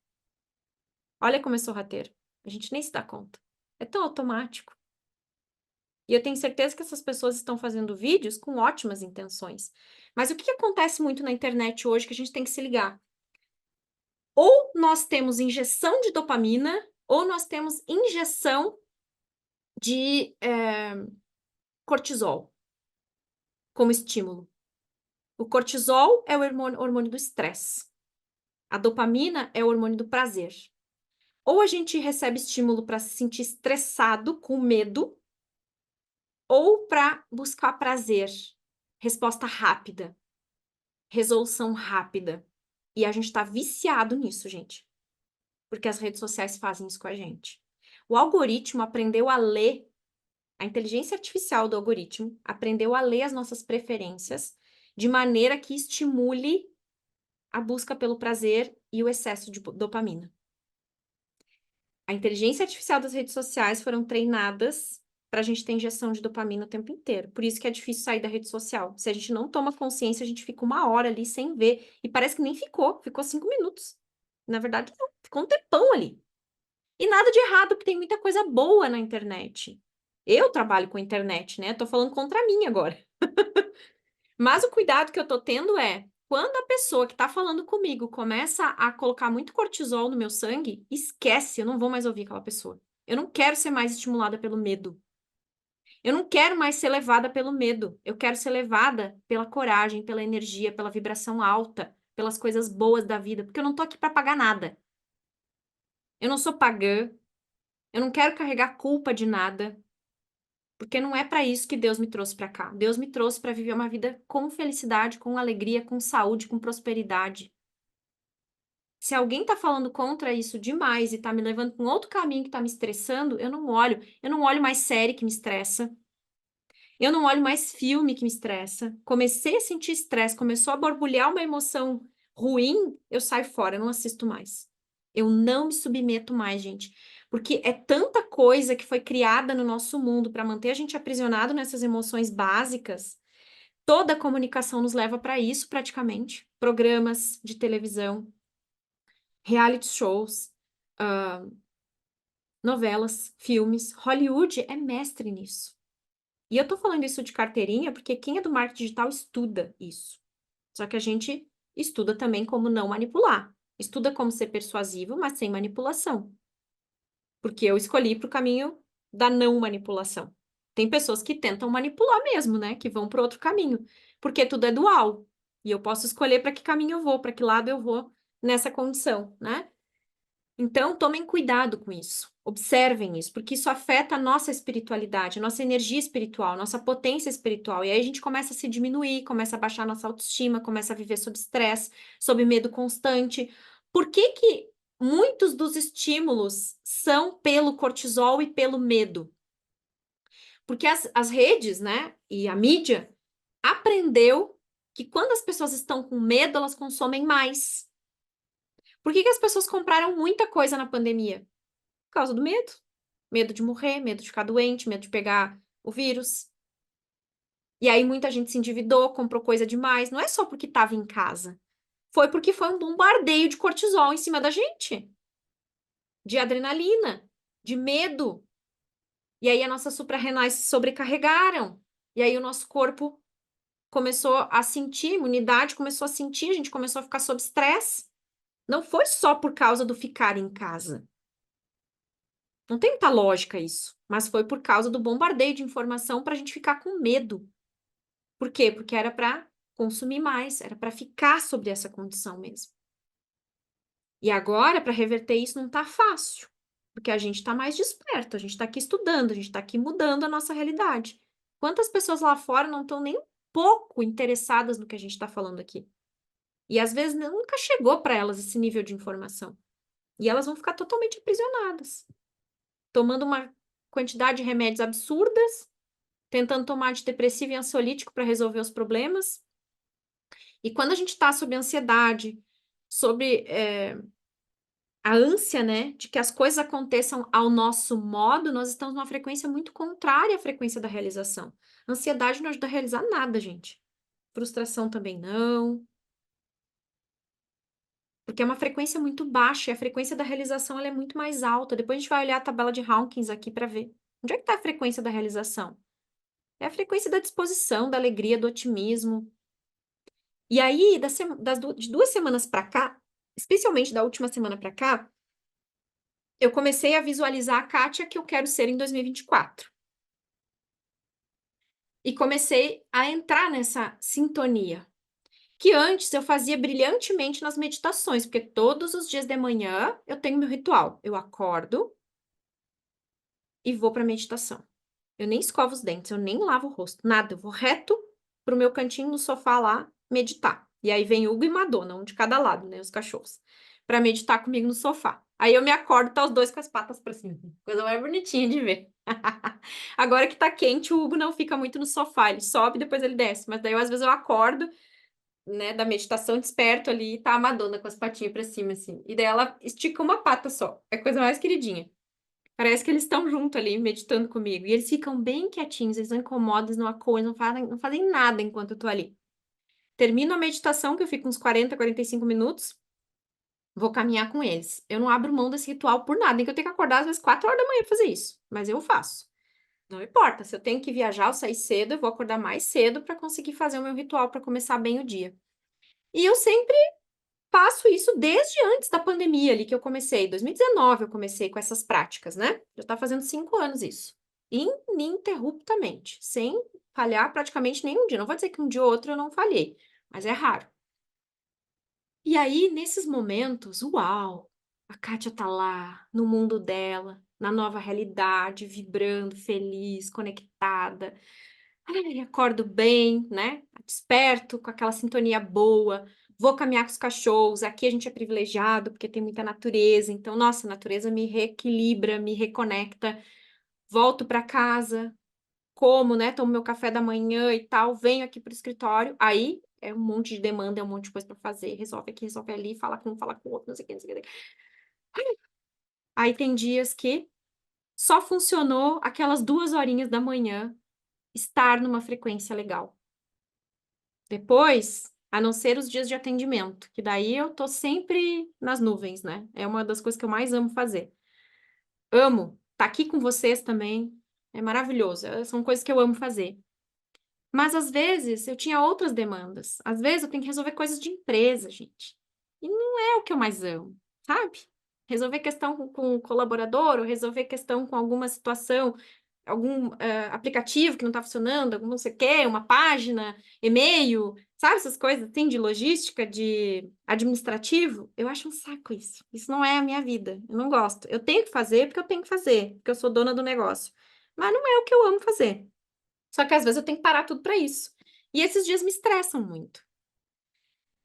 Olha como eu sou rateiro. A gente nem se dá conta. É tão automático. E eu tenho certeza que essas pessoas estão fazendo vídeos com ótimas intenções. Mas o que acontece muito na internet hoje que a gente tem que se ligar? Ou nós temos injeção de dopamina, ou nós temos injeção de cortisol como estímulo. O cortisol é o hormônio do estresse. A dopamina é o hormônio do prazer. Ou a gente recebe estímulo para se sentir estressado, com medo, ou para buscar prazer, resposta rápida, resolução rápida. E a gente está viciado nisso, gente. Porque as redes sociais fazem isso com a gente. O algoritmo aprendeu a ler, a inteligência artificial do algoritmo aprendeu a ler as nossas preferências de maneira que estimule a busca pelo prazer e o excesso de dopamina. A inteligência artificial das redes sociais foram treinadas para a gente ter injeção de dopamina o tempo inteiro. Por isso que é difícil sair da rede social. Se a gente não toma consciência, a gente fica 1 hora ali sem ver. E parece que nem ficou 5 minutos. Na verdade, não, ficou um tempão ali. E nada de errado, porque tem muita coisa boa na internet. Eu trabalho com internet, né? Tô falando contra mim agora. Mas o cuidado que eu tô tendo é, quando a pessoa que tá falando comigo começa a colocar muito cortisol no meu sangue, esquece, eu não vou mais ouvir aquela pessoa. Eu não quero ser mais estimulada pelo medo. Eu não quero mais ser levada pelo medo. Eu quero ser levada pela coragem, pela energia, pela vibração alta, pelas coisas boas da vida, porque eu não tô aqui para pagar nada. Eu não sou pagã, eu não quero carregar culpa de nada. Porque não é para isso que Deus me trouxe para cá. Deus me trouxe para viver uma vida com felicidade, com alegria, com saúde, com prosperidade. Se alguém tá falando contra isso demais e tá me levando para um outro caminho que tá me estressando, eu não olho. Eu não olho mais série que me estressa. Eu não olho mais filme que me estressa. Comecei a sentir estresse, começou a borbulhar uma emoção ruim, eu saio fora, eu não assisto mais. Eu não me submeto mais, gente. Porque é tanta coisa que foi criada no nosso mundo para manter a gente aprisionado nessas emoções básicas. Toda a comunicação nos leva para isso, praticamente. Programas de televisão, reality shows, novelas, filmes. Hollywood é mestre nisso. E eu tô falando isso de carteirinha porque quem é do marketing digital estuda isso. Só que a gente estuda também como não manipular. Estuda como ser persuasivo, mas sem manipulação. Porque eu escolhi para o caminho da não manipulação. Tem pessoas que tentam manipular mesmo, né? Que vão para outro caminho. Porque tudo é dual. E eu posso escolher para que caminho eu vou, para que lado eu vou nessa condição, né? Então, tomem cuidado com isso. Observem isso, porque isso afeta a nossa espiritualidade, a nossa energia espiritual, a nossa potência espiritual. E aí a gente começa a se diminuir, começa a baixar a nossa autoestima, começa a viver sob estresse, sob medo constante. Por que que muitos dos estímulos são pelo cortisol e pelo medo? Porque as redes, né, e a mídia aprendeu que quando as pessoas estão com medo, elas consomem mais. Por que que as pessoas compraram muita coisa na pandemia? Por causa do medo. Medo de morrer, medo de ficar doente, medo de pegar o vírus. E aí muita gente se endividou, comprou coisa demais. Não é só porque estava em casa. Foi porque foi um bombardeio de cortisol em cima da gente. De adrenalina, de medo. E aí as nossas suprarrenais se sobrecarregaram. E aí o nosso corpo começou a sentir, a imunidade começou a sentir, a gente começou a ficar sob estresse. Não foi só por causa do ficar em casa. Não tem muita lógica isso, mas foi por causa do bombardeio de informação para a gente ficar com medo. Por quê? Porque era para consumir mais, era para ficar sobre essa condição mesmo. E agora, para reverter isso, não está fácil, porque a gente está mais desperto, a gente está aqui estudando, a gente está aqui mudando a nossa realidade. Quantas pessoas lá fora não estão nem um pouco interessadas no que a gente está falando aqui? E às vezes nunca chegou para elas esse nível de informação. E elas vão ficar totalmente aprisionadas, tomando uma quantidade de remédios absurdas, tentando tomar antidepressivo e ansiolítico para resolver os problemas. E quando a gente está sob ansiedade, sobre a ânsia, né, de que as coisas aconteçam ao nosso modo, nós estamos numa frequência muito contrária à frequência da realização. Ansiedade não ajuda a realizar nada, gente. Frustração também não. Porque é uma frequência muito baixa e a frequência da realização ela é muito mais alta. Depois a gente vai olhar a tabela de Hawkins aqui para ver. Onde é que está a frequência da realização? É a frequência da disposição, da alegria, do otimismo. E aí, de 2 semanas para cá, especialmente da última semana para cá, eu comecei a visualizar a Kátia que eu quero ser em 2024. E comecei a entrar nessa sintonia. Que antes eu fazia brilhantemente nas meditações, porque todos os dias de manhã eu tenho meu ritual. Eu acordo e vou para meditação. Eu nem escovo os dentes, eu nem lavo o rosto, nada. Eu vou reto pro meu cantinho no sofá lá meditar. E aí vem Hugo e Madonna, um de cada lado, né, os cachorros, para meditar comigo no sofá. Aí eu me acordo, tá os dois com as patas para cima. Coisa mais bonitinha de ver. Agora que tá quente, o Hugo não fica muito no sofá, ele sobe e depois ele desce. Mas daí às vezes eu acordo, né, da meditação, desperto ali, e tá a Madonna com as patinhas para cima assim. E daí ela estica uma pata só. É a coisa mais queridinha. Parece que eles estão junto ali, meditando comigo. E eles ficam bem quietinhos, eles não incomodam, eles não acolhem, não fazem nada enquanto eu tô ali. Termino a meditação, que eu fico uns 40, 45 minutos, vou caminhar com eles. Eu não abro mão desse ritual por nada, nem que eu tenho que acordar às vezes 4 horas da manhã pra fazer isso. Mas eu faço. Não importa, se eu tenho que viajar ou sair cedo, eu vou acordar mais cedo para conseguir fazer o meu ritual para começar bem o dia. E eu sempre faço isso desde antes da pandemia ali que eu comecei. 2019 eu comecei com essas práticas, né? Já tá fazendo 5 anos isso. Ininterruptamente, sem falhar praticamente nenhum dia. Não vou dizer que um dia ou outro eu não falhei, mas é raro. E aí, nesses momentos, uau, a Kátia tá lá, no mundo dela, na nova realidade, vibrando, feliz, conectada. Ai, acordo bem, né? Desperto com aquela sintonia boa. Vou caminhar com os cachorros. Aqui a gente é privilegiado porque tem muita natureza. Então, nossa, a natureza me reequilibra, me reconecta. Volto para casa, como, né? Tomo meu café da manhã e tal. Venho aqui para o escritório. Aí é um monte de demanda, é um monte de coisa para fazer. Resolve aqui, resolve ali, fala com um, fala com o outro, não sei o que, não sei o que. Aí tem dias que só funcionou aquelas 2 horinhas da manhã estar numa frequência legal. Depois, a não ser os dias de atendimento, que daí eu tô sempre nas nuvens, né? É uma das coisas que eu mais amo fazer. Amo estar aqui com vocês também. É maravilhoso. São coisas que eu amo fazer. Mas às vezes eu tinha outras demandas. Às vezes eu tenho que resolver coisas de empresa, gente. E não é o que eu mais amo, sabe? Resolver questão com o colaborador, ou resolver questão com alguma situação, algum aplicativo que não está funcionando, algum não sei o quê, uma página, e-mail, sabe essas coisas assim de logística, de administrativo? Eu acho um saco isso. Isso não é a minha vida. Eu não gosto. Eu tenho que fazer porque eu tenho que fazer, porque eu sou dona do negócio. Mas não é o que eu amo fazer. Só que às vezes eu tenho que parar tudo para isso. E esses dias me estressam muito.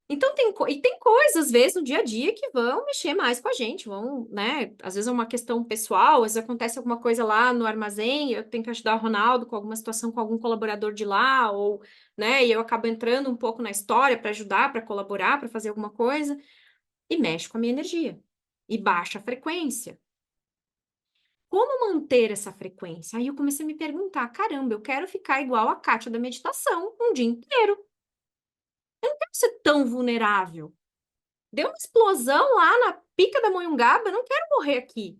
Então tem coisas, às vezes, no dia a dia que vão mexer mais com a gente, vão, né? Às vezes é uma questão pessoal, às vezes acontece alguma coisa lá no armazém, eu tenho que ajudar o Ronaldo com alguma situação com algum colaborador de lá, ou, né, e eu acabo entrando um pouco na história para ajudar, para colaborar, para fazer alguma coisa, e mexe com a minha energia. E baixa a frequência. Como manter essa frequência? Aí eu comecei a me perguntar: caramba, eu quero ficar igual a Kátia da meditação um dia inteiro. Eu não quero ser tão vulnerável. Deu uma explosão lá na pica da Monhungaba, eu não quero morrer aqui.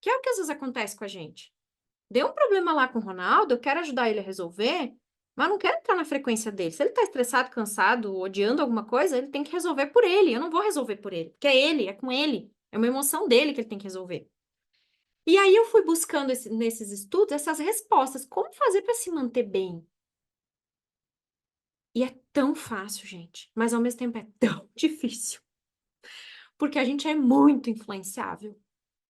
Que é o que às vezes acontece com a gente. Deu um problema lá com o Ronaldo, eu quero ajudar ele a resolver, mas não quero entrar na frequência dele. Se ele tá estressado, cansado, odiando alguma coisa, ele tem que resolver por ele. Eu não vou resolver por ele, porque é ele, é com ele. É uma emoção dele que ele tem que resolver. E aí eu fui buscando nesses estudos essas respostas. Como fazer para se manter bem? E é tão fácil, gente, mas ao mesmo tempo é tão difícil. Porque a gente é muito influenciável.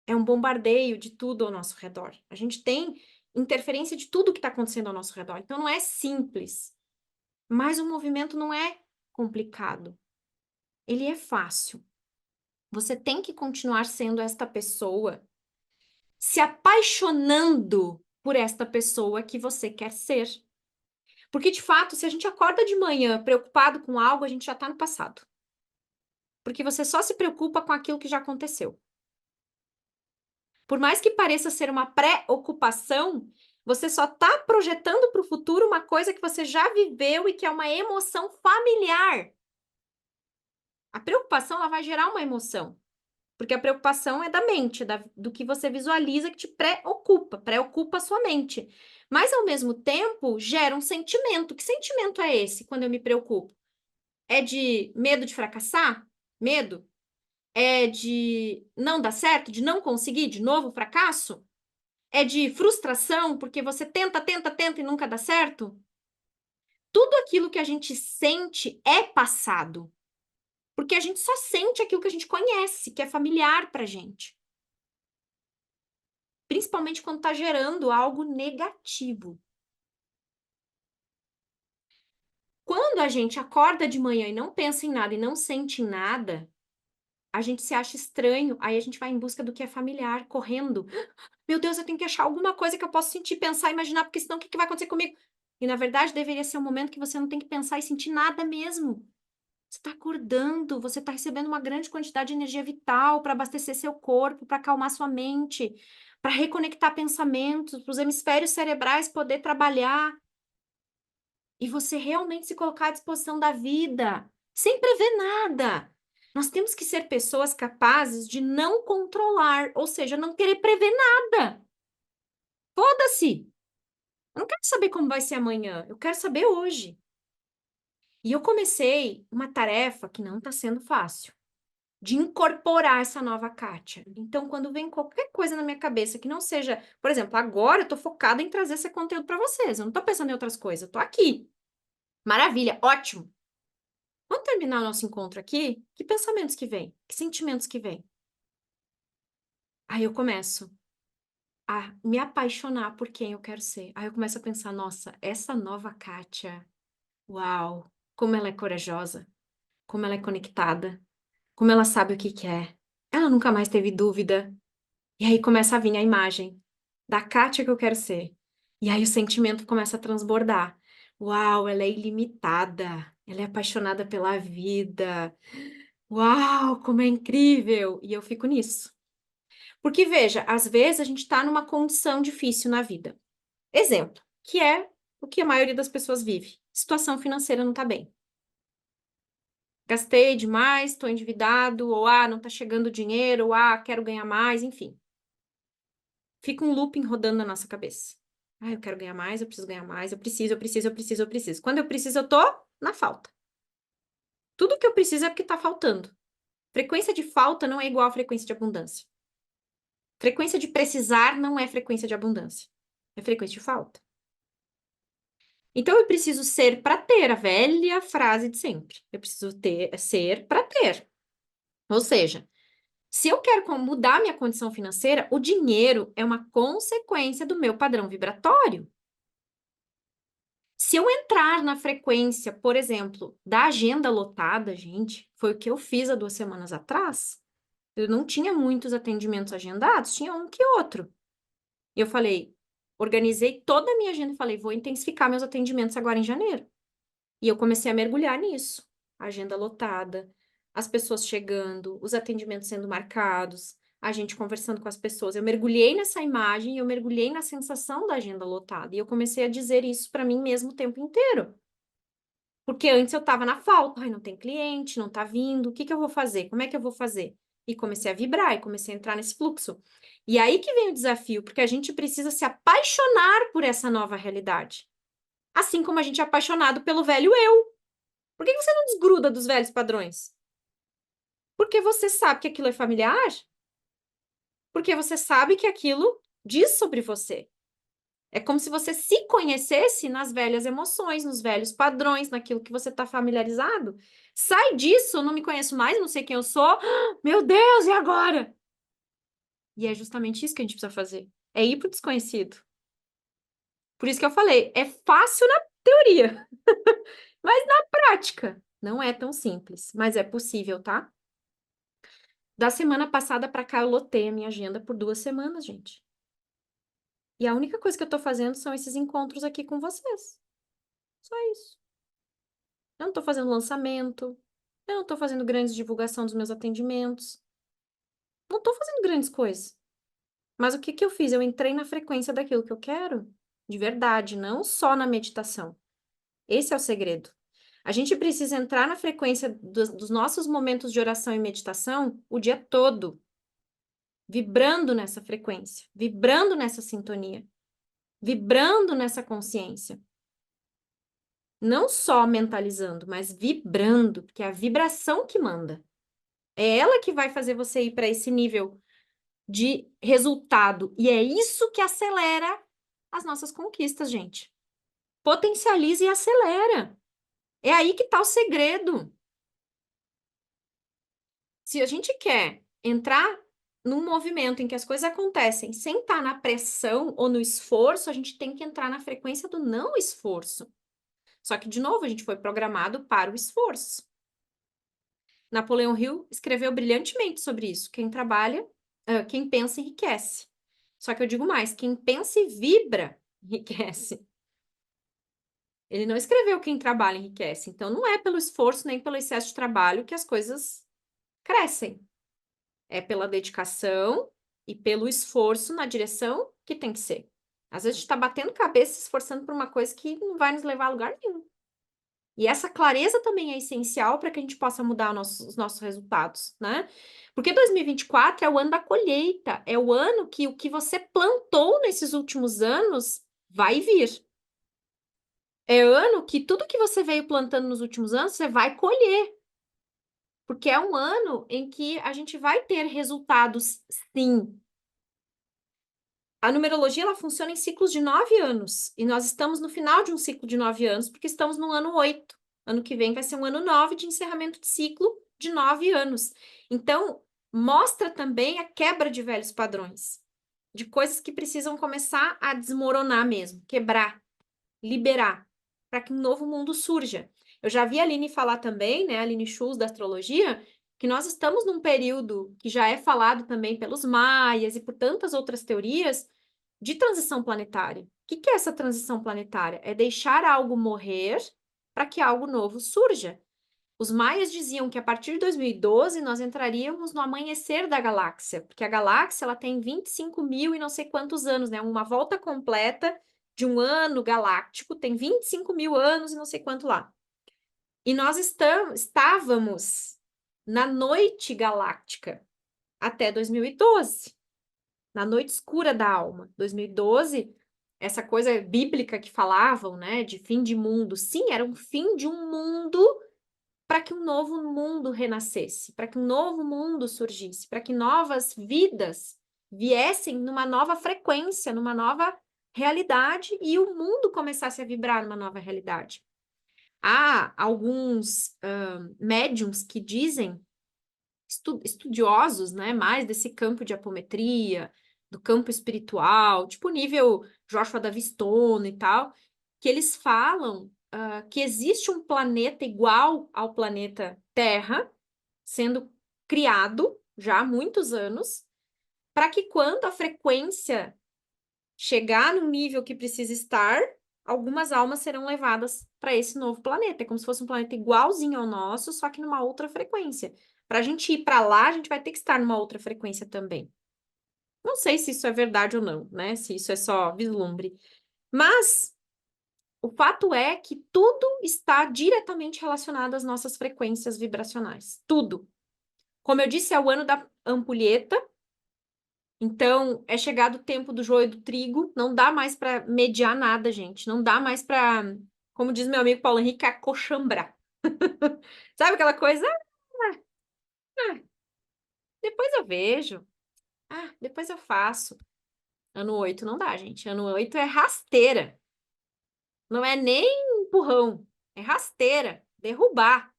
É um bombardeio de tudo ao nosso redor. A gente tem interferência de tudo que está acontecendo ao nosso redor. Então não é simples. Mas o movimento não é complicado. Ele é fácil. Você tem que continuar sendo esta pessoa, se apaixonando por esta pessoa que você quer ser. Porque, de fato, se a gente acorda de manhã preocupado com algo, a gente já está no passado. Porque você só se preocupa com aquilo que já aconteceu. Por mais que pareça ser uma preocupação, você só está projetando para o futuro uma coisa que você já viveu e que é uma emoção familiar. A preocupação ela vai gerar uma emoção, porque a preocupação é da mente, do que você visualiza que te preocupa a sua mente. Mas, ao mesmo tempo, gera um sentimento. Que sentimento é esse quando eu me preocupo? É de medo de fracassar? Medo? É de não dar certo? De não conseguir? De novo fracasso? É de frustração porque você tenta, tenta, tenta e nunca dá certo? Tudo aquilo que a gente sente é passado. Porque a gente só sente aquilo que a gente conhece, que é familiar pra gente. Principalmente quando tá gerando algo negativo. Quando a gente acorda de manhã e não pensa em nada e não sente em nada, a gente se acha estranho, aí a gente vai em busca do que é familiar, correndo. Meu Deus, eu tenho que achar alguma coisa que eu possa sentir, pensar, imaginar, porque senão o que que vai acontecer comigo? E na verdade deveria ser um momento que você não tem que pensar e sentir nada mesmo. Você está acordando, você está recebendo uma grande quantidade de energia vital para abastecer seu corpo, para acalmar sua mente, para reconectar pensamentos, para os hemisférios cerebrais poder trabalhar e você realmente se colocar à disposição da vida, sem prever nada. Nós temos que ser pessoas capazes de não controlar, ou seja, não querer prever nada. Foda-se! Eu não quero saber como vai ser amanhã, eu quero saber hoje. E eu comecei uma tarefa que não está sendo fácil, de incorporar essa nova Kátia. Então, quando vem qualquer coisa na minha cabeça que não seja, por exemplo, agora eu tô focada em trazer esse conteúdo para vocês. Eu não tô pensando em outras coisas, eu tô aqui. Maravilha, ótimo. Quando terminar o nosso encontro aqui, que pensamentos que vêm? Que sentimentos que vêm? Aí eu começo a me apaixonar por quem eu quero ser. Aí eu começo a pensar, nossa, essa nova Kátia, uau, como ela é corajosa, como ela é conectada, como ela sabe o que quer. Ela nunca mais teve dúvida. E aí começa a vir a imagem da Kátia que eu quero ser. E aí o sentimento começa a transbordar. Uau, ela é ilimitada. Ela é apaixonada pela vida. Uau, como é incrível! E eu fico nisso. Porque, veja, às vezes a gente está numa condição difícil na vida. Exemplo, que é o que a maioria das pessoas vive. Situação financeira não está bem. Gastei demais, estou endividado, ou não está chegando dinheiro, ou quero ganhar mais, enfim. Fica um looping rodando na nossa cabeça. Eu quero ganhar mais, eu preciso ganhar mais, eu preciso, eu preciso, eu preciso, eu preciso. Quando eu preciso, eu tô na falta. Tudo que eu preciso é porque tá faltando. Frequência de falta não é igual a frequência de abundância. Frequência de precisar não é frequência de abundância. É frequência de falta. Então eu preciso ser para ter, a velha frase de sempre. Eu preciso ser para ter. Ou seja, se eu quero mudar minha condição financeira, o dinheiro é uma consequência do meu padrão vibratório. Se eu entrar na frequência, por exemplo, da agenda lotada, gente, foi o que eu fiz há 2 semanas atrás. Eu não tinha muitos atendimentos agendados, tinha um que outro. E eu falei, organizei toda a minha agenda e falei, vou intensificar meus atendimentos agora em janeiro. E eu comecei a mergulhar nisso. Agenda lotada, as pessoas chegando, os atendimentos sendo marcados, a gente conversando com as pessoas. Eu mergulhei nessa imagem, eu mergulhei na sensação da agenda lotada. E eu comecei a dizer isso para mim mesmo o tempo inteiro. Porque antes eu estava na falta. Ai, não tem cliente, não tá vindo. O que que eu vou fazer? Como é que eu vou fazer? E comecei a vibrar e comecei a entrar nesse fluxo. E aí que vem o desafio, porque a gente precisa se apaixonar por essa nova realidade. Assim como a gente é apaixonado pelo velho eu. Por que que você não desgruda dos velhos padrões? Porque você sabe que aquilo é familiar? Porque você sabe que aquilo diz sobre você. É como se você se conhecesse nas velhas emoções, nos velhos padrões, naquilo que você está familiarizado. Sai disso, eu não me conheço mais, não sei quem eu sou. Meu Deus, e agora? E é justamente isso que a gente precisa fazer. É ir para o desconhecido. Por isso que eu falei, é fácil na teoria, mas na prática não é tão simples, mas é possível, tá? Da semana passada para cá eu lotei a minha agenda por 2 semanas, gente. E a única coisa que eu tô fazendo são esses encontros aqui com vocês. Só isso. Eu não tô fazendo lançamento, Não estou fazendo grandes divulgação dos meus atendimentos. Não estou fazendo grandes coisas. Mas o que que eu fiz? Eu entrei na frequência daquilo que eu quero, de verdade, não só na meditação. Esse é o segredo. A gente precisa entrar na frequência dos nossos momentos de oração e meditação o dia todo, vibrando nessa frequência, vibrando nessa sintonia, vibrando nessa consciência. Não só mentalizando, mas vibrando, porque é a vibração que manda. É ela que vai fazer você ir para esse nível de resultado. E é isso que acelera as nossas conquistas, gente. Potencializa e acelera. É aí que está o segredo. Se a gente quer entrar num movimento em que as coisas acontecem sem estar na pressão ou no esforço, a gente tem que entrar na frequência do não esforço. Só que, de novo, a gente foi programado para o esforço. Napoleão Hill escreveu brilhantemente sobre isso. Quem trabalha, quem pensa enriquece. Só que eu digo mais, quem pensa e vibra enriquece. Ele não escreveu quem trabalha enriquece. Então, não é pelo esforço nem pelo excesso de trabalho que as coisas crescem. É pela dedicação e pelo esforço na direção que tem que ser. Às vezes a gente está batendo cabeça, se esforçando por uma coisa que não vai nos levar a lugar nenhum. E essa clareza também é essencial para que a gente possa mudar os nossos resultados, né? Porque 2024 é o ano da colheita, é o ano que o que você plantou nesses últimos anos vai vir. É ano que tudo que você veio plantando nos últimos anos, você vai colher. Porque é um ano em que a gente vai ter resultados, sim. A numerologia, ela funciona em ciclos de 9 anos. E nós estamos no final de um ciclo de 9 anos, porque estamos no ano 8. Ano que vem vai ser um ano 9 de encerramento de ciclo de 9 anos. Então, mostra também a quebra de velhos padrões. De coisas que precisam começar a desmoronar mesmo, quebrar, liberar, para que um novo mundo surja. Eu já vi a Aline falar também, né, a Aline Schulz da astrologia, que nós estamos num período que já é falado também pelos maias e por tantas outras teorias de transição planetária. O que é essa transição planetária? É deixar algo morrer para que algo novo surja. Os maias diziam que a partir de 2012 nós entraríamos no amanhecer da galáxia, porque a galáxia ela tem 25 mil e não sei quantos anos, né? Uma volta completa de um ano galáctico tem 25 mil anos e não sei quanto lá. E nós estávamos na noite galáctica até 2012, na noite escura da alma. 2012, essa coisa bíblica que falavam, né, de fim de mundo. Sim, era um fim de um mundo para que um novo mundo renascesse, para que um novo mundo surgisse, para que novas vidas viessem numa nova frequência, numa nova realidade e o mundo começasse a vibrar numa nova realidade. Há alguns médiums que dizem, estudiosos, né, mais desse campo de apometria, do campo espiritual, tipo nível Joshua Davi Stone e tal, que eles falam que existe um planeta igual ao planeta Terra, sendo criado já há muitos anos, para que quando a frequência chegar no nível que precisa estar, algumas almas serão levadas para esse novo planeta. É como se fosse um planeta igualzinho ao nosso, só que numa outra frequência. Para a gente ir para lá, a gente vai ter que estar numa outra frequência também. Não sei se isso é verdade ou não, né? Se isso é só vislumbre. Mas o fato é que tudo está diretamente relacionado às nossas frequências vibracionais. Tudo. Como eu disse, é o ano da ampulheta. Então, é chegado o tempo do joio e do trigo. Não dá mais para mediar nada, gente. Não dá mais para, como diz meu amigo Paulo Henrique, acochambrar. Sabe aquela coisa? Ah, depois eu vejo. Ah, depois eu faço. Ano 8 não dá, gente. Ano 8 é rasteira. Não é nem empurrão. É rasteira. Derrubar.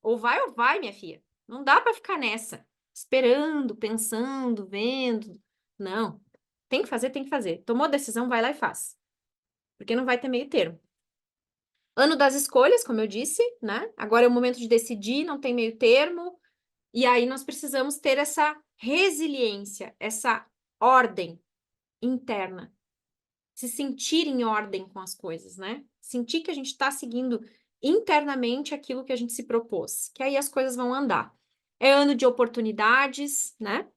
Ou vai, minha filha. Não dá para ficar nessa. Esperando, pensando, vendo. Não. Tem que fazer, tem que fazer. Tomou decisão, vai lá e faz. Porque não vai ter meio termo. Ano das escolhas, como eu disse, né? Agora é o momento de decidir, não tem meio termo. E aí nós precisamos ter essa resiliência, essa ordem interna. Se sentir em ordem com as coisas, né? Sentir que a gente está seguindo internamente aquilo que a gente se propôs, que aí as coisas vão andar. É ano de oportunidades, né?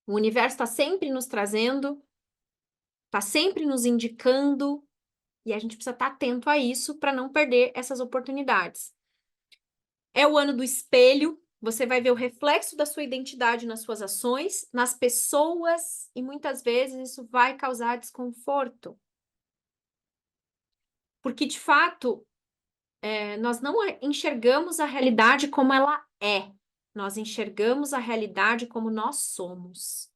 O universo está sempre nos trazendo, está sempre nos indicando, e a gente precisa estar atento a isso para não perder essas oportunidades. É o ano do espelho, você vai ver o reflexo da sua identidade nas suas ações, nas pessoas, e muitas vezes isso vai causar desconforto. Porque, de fato, nós não enxergamos a realidade como ela é. Nós enxergamos a realidade como nós somos.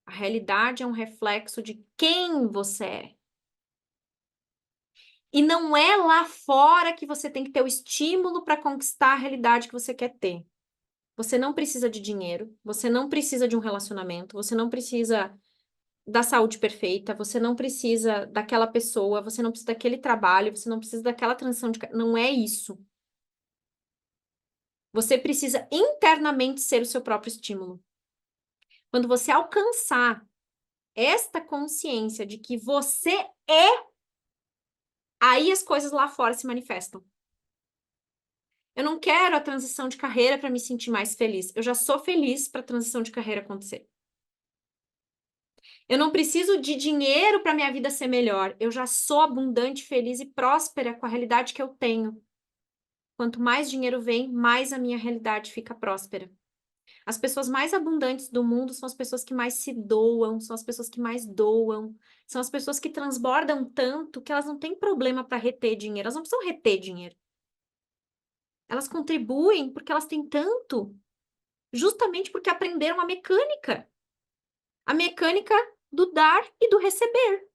A realidade é um reflexo de quem você é. E não é lá fora que você tem que ter o estímulo para conquistar a realidade que você quer ter. Você não precisa de dinheiro, você não precisa de um relacionamento, você não precisa da saúde perfeita, você não precisa daquela pessoa, você não precisa daquele trabalho, você não precisa daquela transição de... Não é isso. Você precisa internamente ser o seu próprio estímulo. Quando você alcançar esta consciência de que você é, aí as coisas lá fora se manifestam. Eu não quero a transição de carreira para me sentir mais feliz. Eu já sou feliz para a transição de carreira acontecer. Eu não preciso de dinheiro para minha vida ser melhor. Eu já sou abundante, feliz e próspera com a realidade que eu tenho. Quanto mais dinheiro vem, mais a minha realidade fica próspera. As pessoas mais abundantes do mundo são as pessoas que mais se doam, são as pessoas que mais doam, são as pessoas que transbordam tanto que elas não têm problema para reter dinheiro, elas não precisam reter dinheiro. Elas contribuem porque elas têm tanto, justamente porque aprenderam a mecânica do dar e do receber,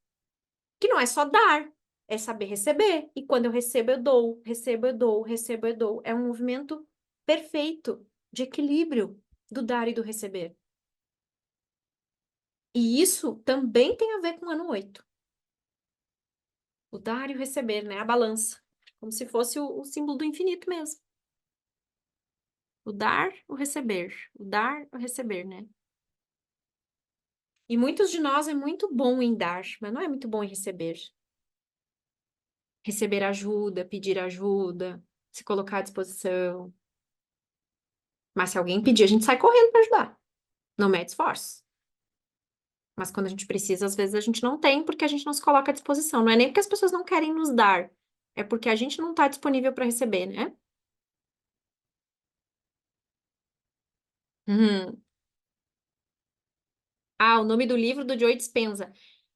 que não é só dar, é saber receber. E quando eu recebo, eu dou, recebo, eu dou, recebo, eu dou. É um movimento perfeito de equilíbrio do dar e do receber. E isso também tem a ver com o ano 8. O dar e o receber, né? A balança. Como se fosse o símbolo do infinito mesmo. O dar, o receber. O dar, o receber, né? E muitos de nós é muito bom em dar, mas não é muito bom em receber. Receber ajuda, pedir ajuda, se colocar à disposição. Mas se alguém pedir, a gente sai correndo para ajudar. Não mede esforço. Mas quando a gente precisa, às vezes a gente não tem porque a gente não se coloca à disposição. Não é nem porque as pessoas não querem nos dar, é porque a gente não está disponível para receber, né? Uhum. Ah, o nome do livro do Joe Dispenza.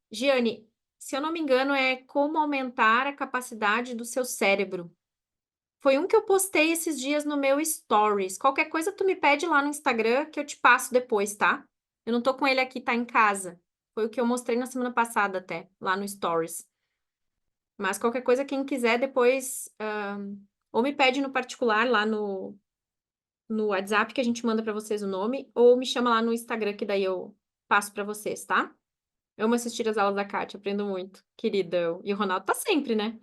Giane, se eu não me engano, é Como Aumentar a Capacidade do Seu Cérebro. Foi um que eu postei esses dias no meu Stories. Qualquer coisa tu me pede lá no Instagram que eu te passo depois, tá? Eu não tô com ele aqui, tá em casa. Foi o que eu mostrei na semana passada até, lá no Stories. Mas qualquer coisa, quem quiser depois, ou me pede no particular lá no WhatsApp que a gente manda pra vocês o nome, ou me chama lá no Instagram que daí eu passo pra vocês, tá? Amo assistir as aulas da Kátia, aprendo muito, querida. E o Ronaldo tá sempre, né?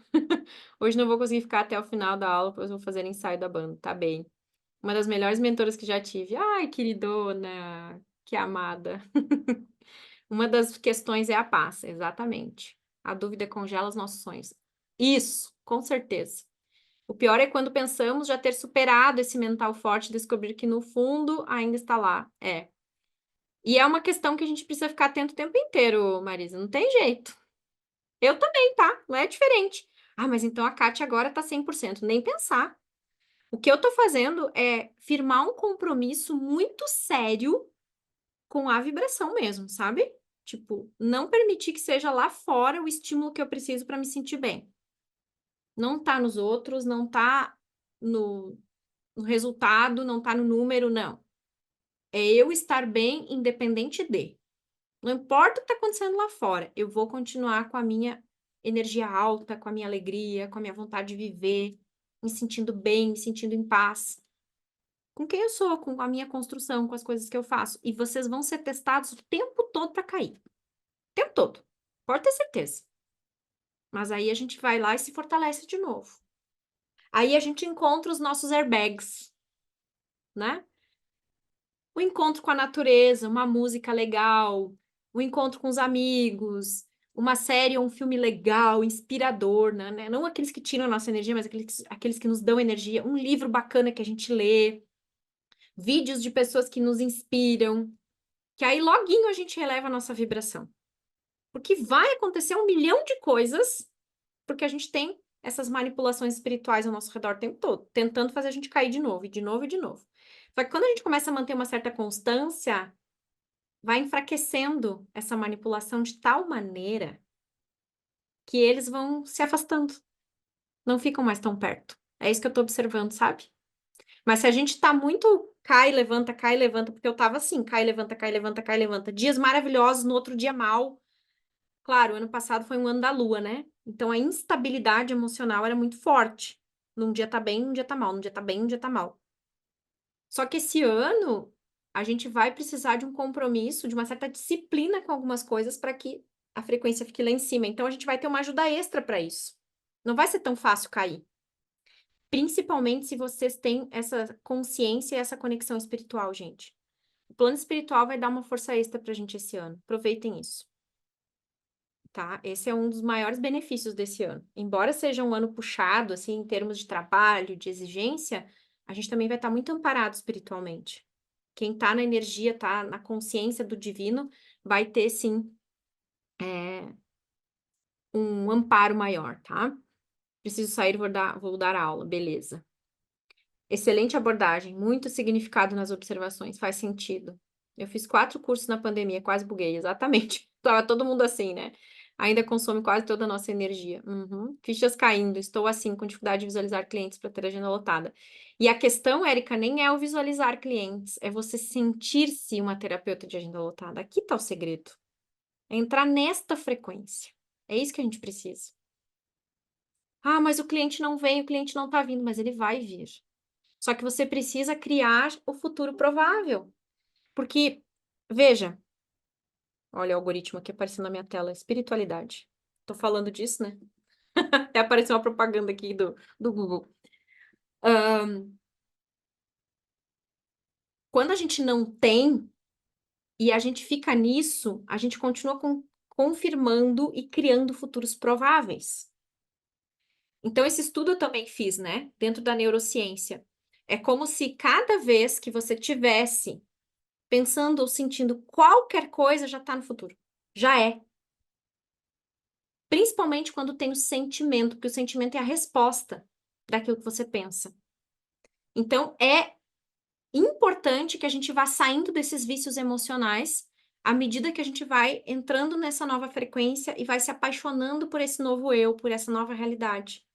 Hoje não vou conseguir ficar até o final da aula, pois vou fazer ensaio da banda, tá bem. Uma das melhores mentoras que já tive. Ai, queridona, que amada. Uma das questões é a paz, exatamente. A dúvida congela os nossos sonhos. Isso, com certeza. O pior é quando pensamos já ter superado esse mental forte e descobrir que no fundo ainda está lá. É. E é uma questão que a gente precisa ficar atento o tempo inteiro, Marisa. Não tem jeito. Eu também, tá? Não é diferente. Ah, mas então a Kátia agora tá 100%. Nem pensar. O que eu tô fazendo é firmar um compromisso muito sério com a vibração mesmo, sabe? Tipo, não permitir que seja lá fora o estímulo que eu preciso para me sentir bem. Não tá nos outros, não tá no, no resultado, não tá no número, não. É eu estar bem independente de. Não importa o que está acontecendo lá fora, eu vou continuar com a minha energia alta, com a minha alegria, com a minha vontade de viver, me sentindo bem, me sentindo em paz. Com quem eu sou, com a minha construção, com as coisas que eu faço. E vocês vão ser testados o tempo todo para cair. O tempo todo. Pode ter certeza. Mas aí a gente vai lá e se fortalece de novo. Aí a gente encontra os nossos airbags, né? O encontro com a natureza, uma música legal, o encontro com os amigos, uma série ou um filme legal, inspirador, né? Não aqueles que tiram a nossa energia, mas aqueles que nos dão energia. Um livro bacana que a gente lê, vídeos de pessoas que nos inspiram, que aí loguinho a gente eleva a nossa vibração. Porque vai acontecer um milhão de coisas, porque a gente tem essas manipulações espirituais ao nosso redor o tempo todo, tentando fazer a gente cair de novo, e de novo, e de novo. Só que quando a gente começa a manter uma certa constância, vai enfraquecendo essa manipulação de tal maneira que eles vão se afastando, não ficam mais tão perto. É isso que eu tô observando, sabe? Mas se a gente tá muito cai, levanta, porque eu tava assim, cai, levanta, cai, levanta, cai, levanta. Dias maravilhosos, no outro dia mal. Claro, ano passado foi um ano da lua, né? Então a instabilidade emocional era muito forte. Num dia tá bem, num dia tá mal, num dia tá bem, num dia tá mal. Só que esse ano a gente vai precisar de um compromisso, de uma certa disciplina com algumas coisas para que a frequência fique lá em cima. Então a gente vai ter uma ajuda extra para isso. Não vai ser tão fácil cair. Principalmente se vocês têm essa consciência e essa conexão espiritual, gente. O plano espiritual vai dar uma força extra pra gente esse ano. Aproveitem isso, tá? Esse é um dos maiores benefícios desse ano. Embora seja um ano puxado, assim, em termos de trabalho, de exigência, a gente também vai estar muito amparado espiritualmente. Quem tá na energia, tá na consciência do divino, vai ter, sim, um amparo maior, tá? Preciso sair, vou dar aula, beleza. Excelente abordagem, muito significado nas observações, faz sentido. Eu fiz 4 cursos na pandemia, quase buguei, exatamente. Tava todo mundo assim, né? Ainda consome quase toda a nossa energia. Uhum. Fichas caindo, estou assim, com dificuldade de visualizar clientes para ter agenda lotada. E a questão, Érica, nem é o visualizar clientes, é você sentir-se uma terapeuta de agenda lotada. Aqui tá o segredo. É entrar nesta frequência. É isso que a gente precisa. Ah, mas o cliente não vem, o cliente não tá vindo, mas ele vai vir. Só que você precisa criar o futuro provável. Porque, veja, olha o algoritmo aqui aparecendo na minha tela, espiritualidade. Tô falando disso, né? Até apareceu uma propaganda aqui do Google. Quando a gente não tem e a gente fica nisso, a gente continua confirmando e criando futuros prováveis. Então, esse estudo eu também fiz, né? Dentro da neurociência. É como se cada vez que você tivesse pensando ou sentindo qualquer coisa, já está no futuro. Já é. Principalmente quando tem o sentimento, porque o sentimento é a resposta daquilo que você pensa. Então, é importante que a gente vá saindo desses vícios emocionais à medida que a gente vai entrando nessa nova frequência e vai se apaixonando por esse novo eu, por essa nova realidade,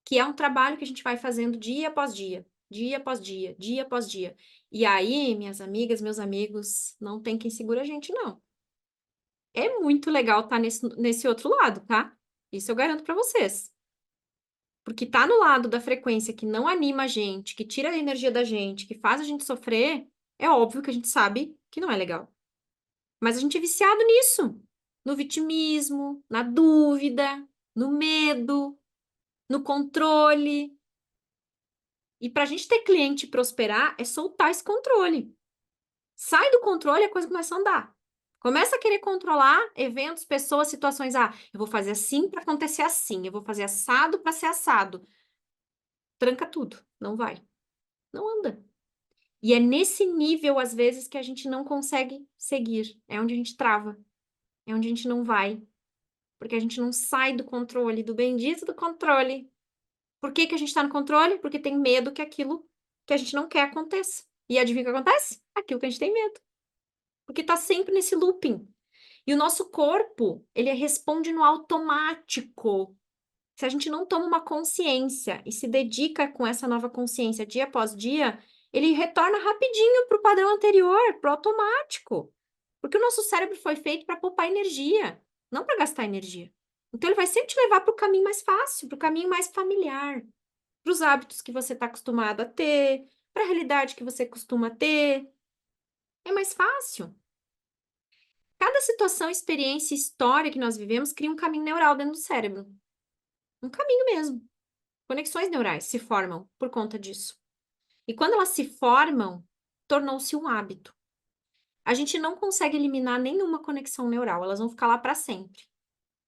que é um trabalho que a gente vai fazendo dia após dia, dia após dia, dia após dia. E aí, minhas amigas, meus amigos, não tem quem segura a gente, não. É muito legal estar nesse outro lado, tá? Isso eu garanto para vocês. Porque tá no lado da frequência que não anima a gente, que tira a energia da gente, que faz a gente sofrer, é óbvio que a gente sabe que não é legal. Mas a gente é viciado nisso, no vitimismo, na dúvida, no medo, no controle. E para a gente ter cliente e prosperar, é soltar esse controle. Sai do controle, a coisa começa a andar. Começa a querer controlar eventos, pessoas, situações. Ah, eu vou fazer assim para acontecer assim. Eu vou fazer assado para ser assado. Tranca tudo. Não vai. Não anda. E é nesse nível, às vezes, que a gente não consegue seguir. É onde a gente trava. É onde a gente não vai. Porque a gente não sai do controle, do bendito do controle. Por que que a gente está no controle? Porque tem medo que aquilo que a gente não quer aconteça. E adivinha o que acontece? Aquilo que a gente tem medo. Porque tá sempre nesse looping. E o nosso corpo, ele responde no automático. Se a gente não toma uma consciência e se dedica com essa nova consciência dia após dia, ele retorna rapidinho para o padrão anterior, para o automático. Porque o nosso cérebro foi feito para poupar energia, não para gastar energia. Então, ele vai sempre te levar para o caminho mais fácil, para o caminho mais familiar, para os hábitos que você está acostumado a ter, para a realidade que você costuma ter. É mais fácil. Cada situação, experiência e história que nós vivemos cria um caminho neural dentro do cérebro. Um caminho mesmo. Conexões neurais se formam por conta disso. E quando elas se formam, tornou-se um hábito. A gente não consegue eliminar nenhuma conexão neural, elas vão ficar lá para sempre.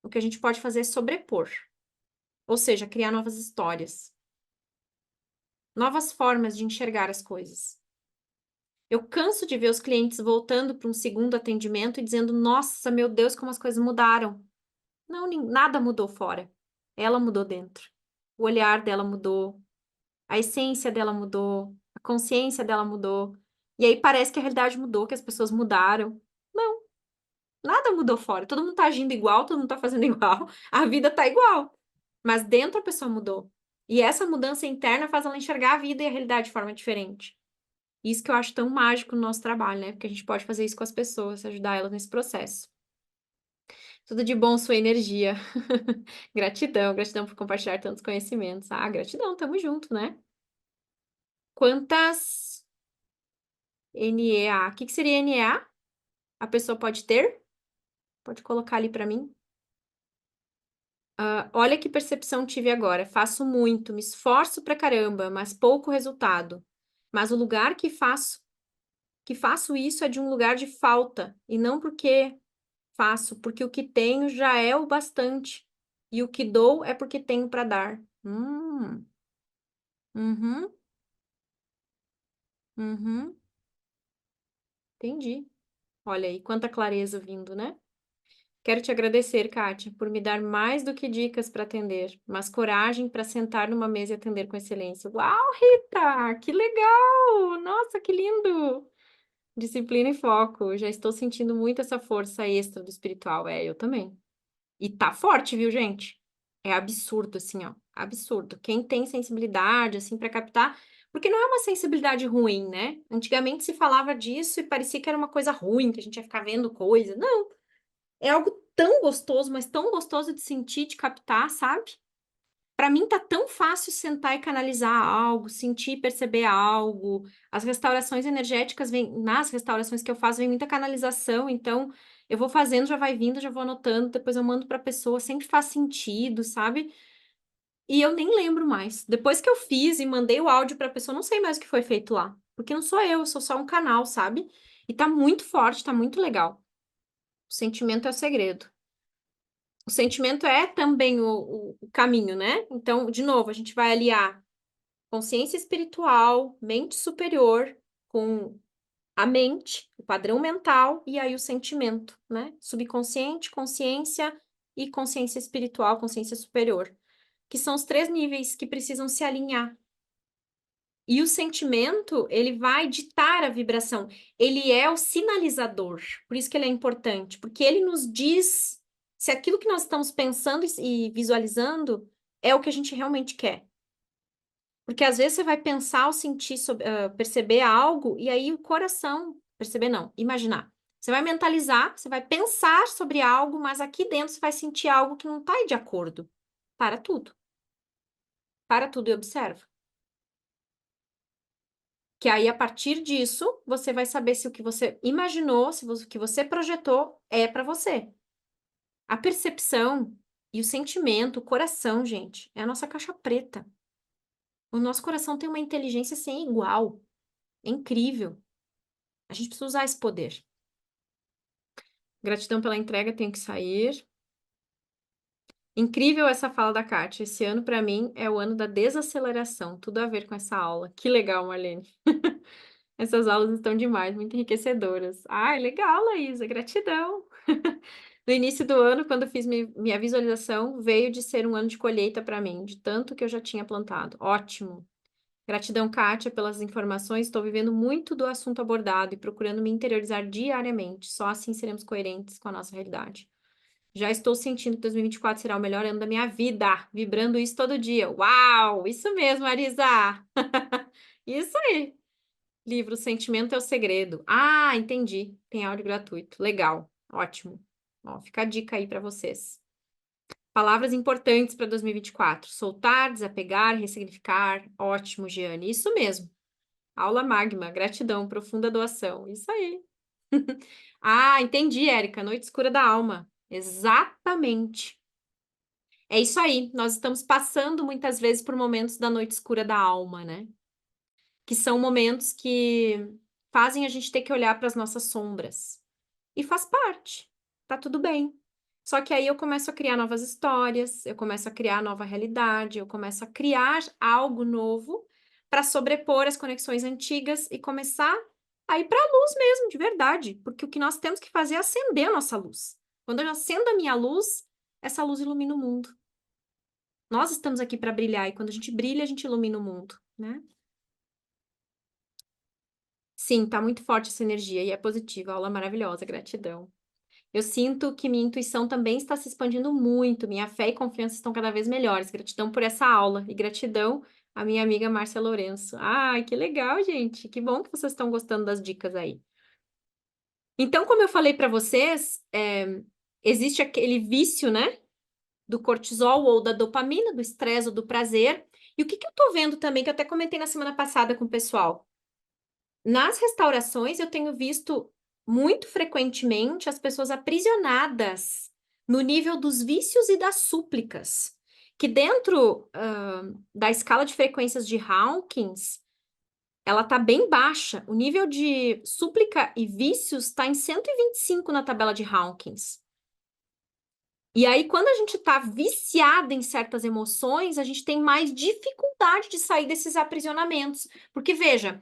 O que a gente pode fazer é sobrepor, ou seja, criar novas histórias, novas formas de enxergar as coisas. Eu canso de ver os clientes voltando para um segundo atendimento e dizendo: Nossa, meu Deus, como as coisas mudaram. Não, nada mudou fora. Ela mudou dentro. O olhar dela mudou, a essência dela mudou, a consciência dela mudou. E aí parece que a realidade mudou, que as pessoas mudaram. Não, nada mudou fora. Todo mundo tá agindo igual, todo mundo tá fazendo igual, a vida tá igual. Mas dentro a pessoa mudou. E essa mudança interna faz ela enxergar a vida e a realidade de forma diferente. Isso que eu acho tão mágico no nosso trabalho, né? Porque a gente pode fazer isso com as pessoas, ajudar elas nesse processo. Tudo de bom, sua energia. Gratidão, gratidão por compartilhar tantos conhecimentos. Ah, gratidão, tamo junto, né? Quantas NEA? O que que seria NEA? A pessoa pode ter? Pode colocar ali para mim. Olha que percepção tive agora. Faço muito, me esforço pra caramba, mas pouco resultado. Mas o lugar que faço isso é de um lugar de falta, e não porque faço, porque o que tenho já é o bastante. E o que dou é porque tenho para dar. Uhum, uhum, entendi. Olha aí, quanta clareza vindo, né? Quero te agradecer, Kátia, por me dar mais do que dicas para atender, mas coragem para sentar numa mesa e atender com excelência. Uau, Rita, que legal! Nossa, que lindo! Disciplina e foco. Já estou sentindo muito essa força extra do espiritual. É, eu também. E tá forte, viu, gente? É absurdo, assim, ó. Absurdo. Quem tem sensibilidade, assim, para captar. Porque não é uma sensibilidade ruim, né? Antigamente se falava disso e parecia que era uma coisa ruim, que a gente ia ficar vendo coisa. Não. É algo tão gostoso, mas tão gostoso de sentir, de captar, sabe? Para mim tá tão fácil sentar e canalizar algo, sentir, perceber algo. As restaurações energéticas vêm, nas restaurações que eu faço, vem muita canalização, então eu vou fazendo, já vai vindo, já vou anotando, depois eu mando para a pessoa, sempre faz sentido, sabe? E eu nem lembro mais. Depois que eu fiz e mandei o áudio para a pessoa, não sei mais o que foi feito lá, porque não sou eu sou só um canal, sabe? E tá muito forte, tá muito legal. O sentimento é o segredo. O sentimento é também o caminho, né? Então, de novo, a gente vai aliar consciência espiritual, mente superior, com a mente, o padrão mental e aí o sentimento, né? Subconsciente, consciência e consciência espiritual, consciência superior, que são os três níveis que precisam se alinhar. E o sentimento, ele vai ditar a vibração. Ele é o sinalizador. Por isso que ele é importante, porque ele nos diz se aquilo que nós estamos pensando e visualizando é o que a gente realmente quer. Porque às vezes você vai pensar ou sentir, perceber algo, e aí o coração, perceber não, imaginar. Você vai mentalizar, você vai pensar sobre algo, mas aqui dentro você vai sentir algo que não está aí de acordo. Para tudo. Para tudo e observa. Que aí, a partir disso, você vai saber se o que você imaginou, se o que você projetou é para você. A percepção e o sentimento, o coração, gente, é a nossa caixa preta. O nosso coração tem uma inteligência sem igual. É incrível. A gente precisa usar esse poder. Gratidão pela entrega, tenho que sair. Incrível essa fala da Kátia. Esse ano, para mim, é o ano da desaceleração. Tudo a ver com essa aula. Que legal, Marlene. Essas aulas estão demais, muito enriquecedoras. Ai, legal, Laísa. Gratidão. No início do ano, quando eu fiz minha visualização, veio de ser um ano de colheita para mim, de tanto que eu já tinha plantado. Ótimo. Gratidão, Kátia, pelas informações. Estou vivendo muito do assunto abordado e procurando me interiorizar diariamente. Só assim seremos coerentes com a nossa realidade. Já estou sentindo que 2024 será o melhor ano da minha vida, vibrando isso todo dia. Uau! Isso mesmo, Arisa! Isso aí. Livro Sentimento é o Segredo. Ah, entendi. Tem áudio gratuito. Legal. Ótimo. Ó, fica a dica aí para vocês. Palavras importantes para 2024. Soltar, desapegar, ressignificar. Ótimo, Giane. Isso mesmo. Aula magma, gratidão, profunda doação. Isso aí. Ah, entendi, Érica. Noite escura da alma. Exatamente. É isso aí. Nós estamos passando muitas vezes por momentos da noite escura da alma, né? Que são momentos que fazem a gente ter que olhar para as nossas sombras. E faz parte. Tá tudo bem. Só que aí eu começo a criar novas histórias, eu começo a criar nova realidade, eu começo a criar algo novo para sobrepor as conexões antigas e começar a ir para a luz mesmo, de verdade. Porque o que nós temos que fazer é acender a nossa luz. Quando eu acendo a minha luz, essa luz ilumina o mundo. Nós estamos aqui para brilhar e quando a gente brilha, a gente ilumina o mundo, né? Sim, tá muito forte essa energia e é positiva. Aula maravilhosa, gratidão. Eu sinto que minha intuição também está se expandindo muito, minha fé e confiança estão cada vez melhores. Gratidão por essa aula e gratidão à minha amiga Márcia Lourenço. Ai, que legal, gente. Que bom que vocês estão gostando das dicas aí. Então, como eu falei para vocês, existe aquele vício, né, do cortisol ou da dopamina, do estresse ou do prazer. E o que eu tô vendo também, que eu até comentei na semana passada com o pessoal. Nas restaurações, eu tenho visto muito frequentemente as pessoas aprisionadas no nível dos vícios e das súplicas, que dentro da escala de frequências de Hawkins, ela está bem baixa. O nível de súplica e vícios está em 125 na tabela de Hawkins. E aí, quando a gente está viciada em certas emoções, a gente tem mais dificuldade de sair desses aprisionamentos. Porque, veja,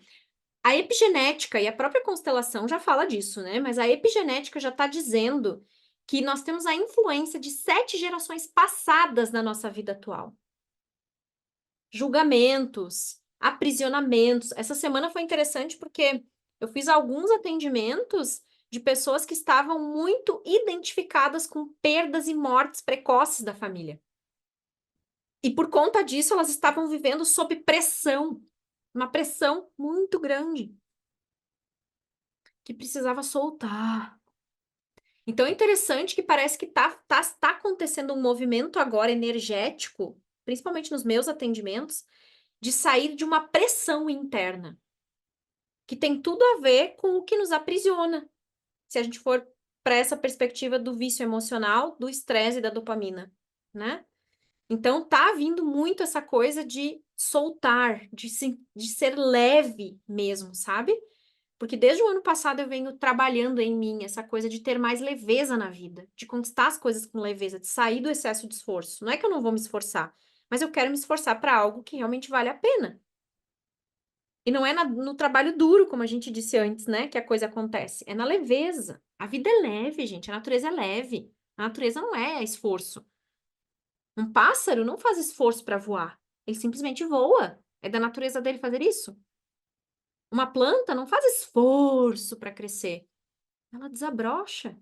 a epigenética e a própria constelação já fala disso, né? Mas a epigenética já está dizendo que nós temos a influência de 7 gerações passadas na nossa vida atual. Julgamentos, aprisionamentos. Essa semana foi interessante porque eu fiz alguns atendimentos de pessoas que estavam muito identificadas com perdas e mortes precoces da família. E por conta disso, elas estavam vivendo sob pressão, uma pressão muito grande que precisava soltar. Então é interessante que parece que tá acontecendo um movimento agora energético, principalmente nos meus atendimentos, de sair de uma pressão interna, que tem tudo a ver com o que nos aprisiona, se a gente for para essa perspectiva do vício emocional, do estresse e da dopamina, né? Então tá vindo muito essa coisa de soltar, de ser leve mesmo, sabe? Porque desde o ano passado eu venho trabalhando em mim essa coisa de ter mais leveza na vida, de conquistar as coisas com leveza, de sair do excesso de esforço. Não é que eu não vou me esforçar, mas eu quero me esforçar para algo que realmente vale a pena. E não é no trabalho duro, como a gente disse antes, né, que a coisa acontece. É na leveza. A vida é leve, gente. A natureza é leve. A natureza não é esforço. Um pássaro não faz esforço para voar. Ele simplesmente voa. É da natureza dele fazer isso. Uma planta não faz esforço para crescer. Ela desabrocha.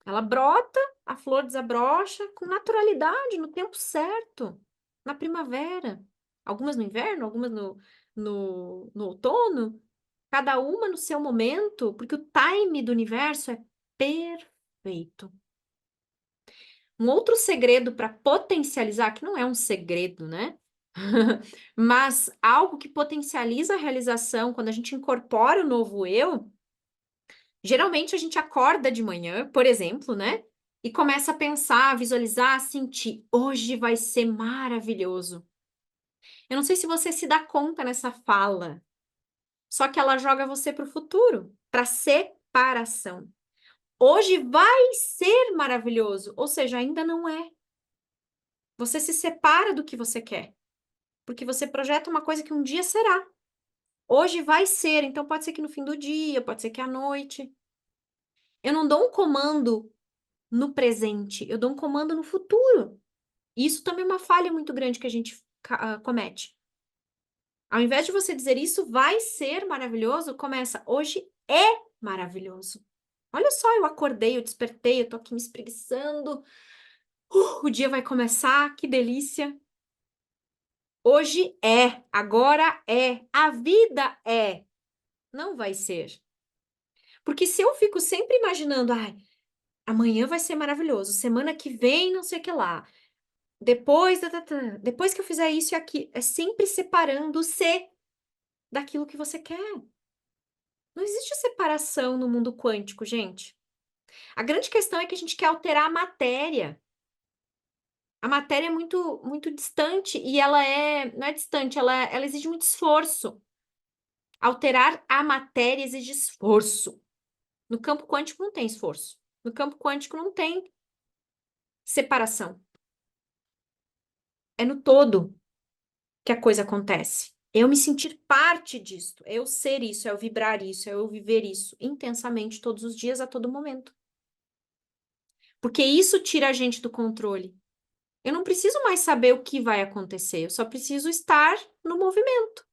Ela brota, a flor desabrocha com naturalidade, no tempo certo, na primavera. Algumas no inverno, algumas no outono, cada uma no seu momento, porque o time do universo é perfeito. Um outro segredo para potencializar, que não é um segredo, né? Mas algo que potencializa a realização quando a gente incorpora o novo eu. Geralmente a gente acorda de manhã, por exemplo, né? E começa a pensar, a visualizar, a sentir. Hoje vai ser maravilhoso. Eu não sei se você se dá conta nessa fala, só que ela joga você para o futuro, para separação. Hoje vai ser maravilhoso, ou seja, ainda não é. Você se separa do que você quer, porque você projeta uma coisa que um dia será. Hoje vai ser, então pode ser que no fim do dia, pode ser que à noite. Eu não dou um comando no presente, eu dou um comando no futuro. Isso também é uma falha muito grande que a gente comete. Ao invés de você dizer isso vai ser maravilhoso, começa hoje é maravilhoso. Olha só, eu acordei, eu despertei, eu tô aqui me espreguiçando. O dia vai começar, que delícia. Hoje é, agora é, a vida é. Não vai ser. Porque se eu fico sempre imaginando, ai, amanhã vai ser maravilhoso, semana que vem, não sei o que lá. Depois, depois que eu fizer isso e aqui, é sempre separando o ser daquilo que você quer. Não existe separação no mundo quântico, gente. A grande questão é que a gente quer alterar a matéria. A matéria é muito, muito distante e ela não é distante, ela exige muito esforço. Alterar a matéria exige esforço. No campo quântico não tem esforço. No campo quântico não tem. separação. É no todo que a coisa acontece. Eu me sentir parte disto, é eu ser isso, é eu vibrar isso, é eu viver isso intensamente todos os dias, a todo momento. Porque isso tira a gente do controle. Eu não preciso mais saber o que vai acontecer, eu só preciso estar no movimento.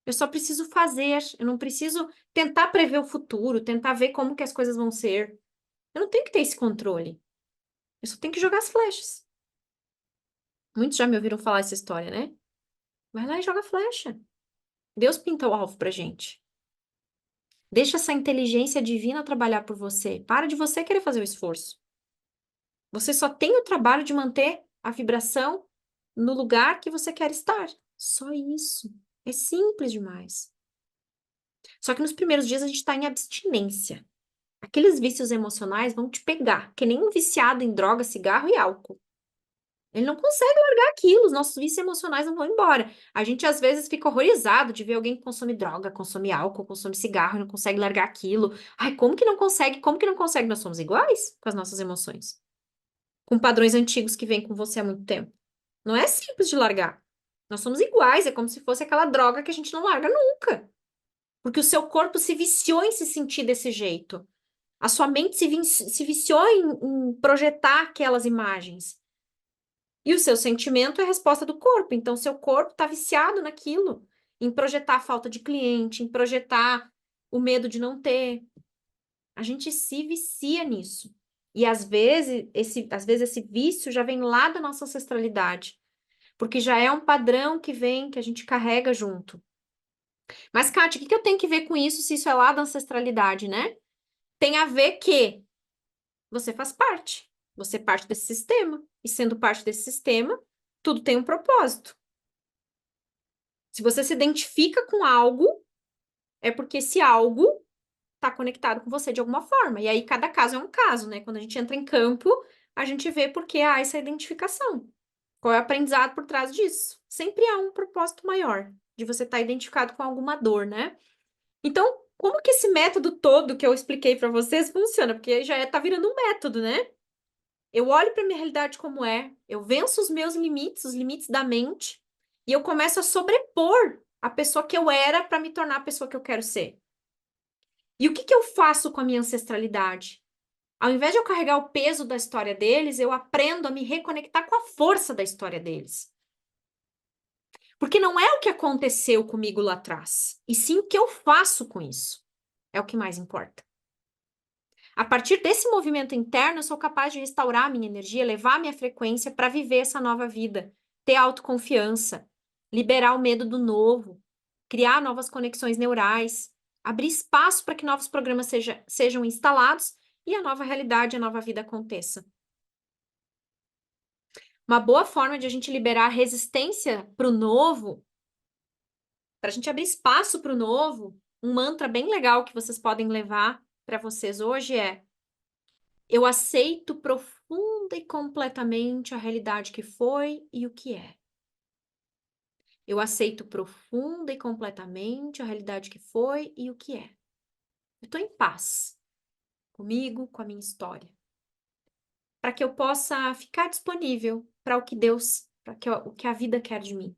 Eu só preciso fazer, eu não preciso tentar prever o futuro, tentar ver como que as coisas vão ser. Eu não tenho que ter esse controle. Eu só tenho que jogar as flechas. Muitos já me ouviram falar essa história, né? Vai lá e joga a flecha. Deus pinta o alvo pra gente. Deixa essa inteligência divina trabalhar por você. Para de você querer fazer o esforço. Você só tem o trabalho de manter a vibração no lugar que você quer estar. Só isso. É simples demais. Só que nos primeiros dias a gente está em abstinência. Aqueles vícios emocionais vão te pegar, que nem um viciado em droga, cigarro e álcool. Ele não consegue largar aquilo, os nossos vícios emocionais não vão embora. A gente às vezes fica horrorizado de ver alguém que consome droga, consome álcool, consome cigarro e não consegue largar aquilo. Ai, como que não consegue? Como que não consegue? Nós somos iguais com as nossas emoções, com padrões antigos que vêm com você há muito tempo. Não é simples de largar. Nós somos iguais, é como se fosse aquela droga que a gente não larga nunca. Porque o seu corpo se viciou em se sentir desse jeito. A sua mente se viciou em projetar aquelas imagens. E o seu sentimento é a resposta do corpo. Então, seu corpo está viciado naquilo, em projetar a falta de cliente, em projetar o medo de não ter. A gente se vicia nisso. E às vezes esse vício já vem lá da nossa ancestralidade, porque já é um padrão que vem, que a gente carrega junto. Mas, Kátia, o que que eu tenho que ver com isso, se isso é lá da ancestralidade, né? Tem a ver que você faz parte. Você é parte desse sistema. E sendo parte desse sistema, tudo tem um propósito. Se você se identifica com algo, é porque esse algo está conectado com você de alguma forma. E aí, cada caso é um caso, né? Quando a gente entra em campo, a gente vê por que há essa identificação. Qual é o aprendizado por trás disso? Sempre há um propósito maior de você estar identificado com alguma dor, né? Então, como que esse método todo que eu expliquei para vocês funciona? Porque já tá virando um método, né? Eu olho para minha realidade como é, eu venço os meus limites, os limites da mente, e eu começo a sobrepor a pessoa que eu era para me tornar a pessoa que eu quero ser. E o que que eu faço com a minha ancestralidade? Ao invés de eu carregar o peso da história deles, eu aprendo a me reconectar com a força da história deles. Porque não é o que aconteceu comigo lá atrás, e sim o que eu faço com isso. É o que mais importa. A partir desse movimento interno, eu sou capaz de restaurar a minha energia, elevar a minha frequência para viver essa nova vida, ter autoconfiança, liberar o medo do novo, criar novas conexões neurais, abrir espaço para que novos programas sejam instalados e a nova realidade, a nova vida aconteça. Uma boa forma de a gente liberar a resistência para o novo, para a gente abrir espaço para o novo, um mantra bem legal que vocês podem levar para vocês hoje é: eu aceito profunda e completamente a realidade que foi e o que é. Eu aceito profunda e completamente a realidade que foi e o que é. Eu estou em paz comigo, com a minha história, para que eu possa ficar disponível para o que Deus, o que a vida quer de mim.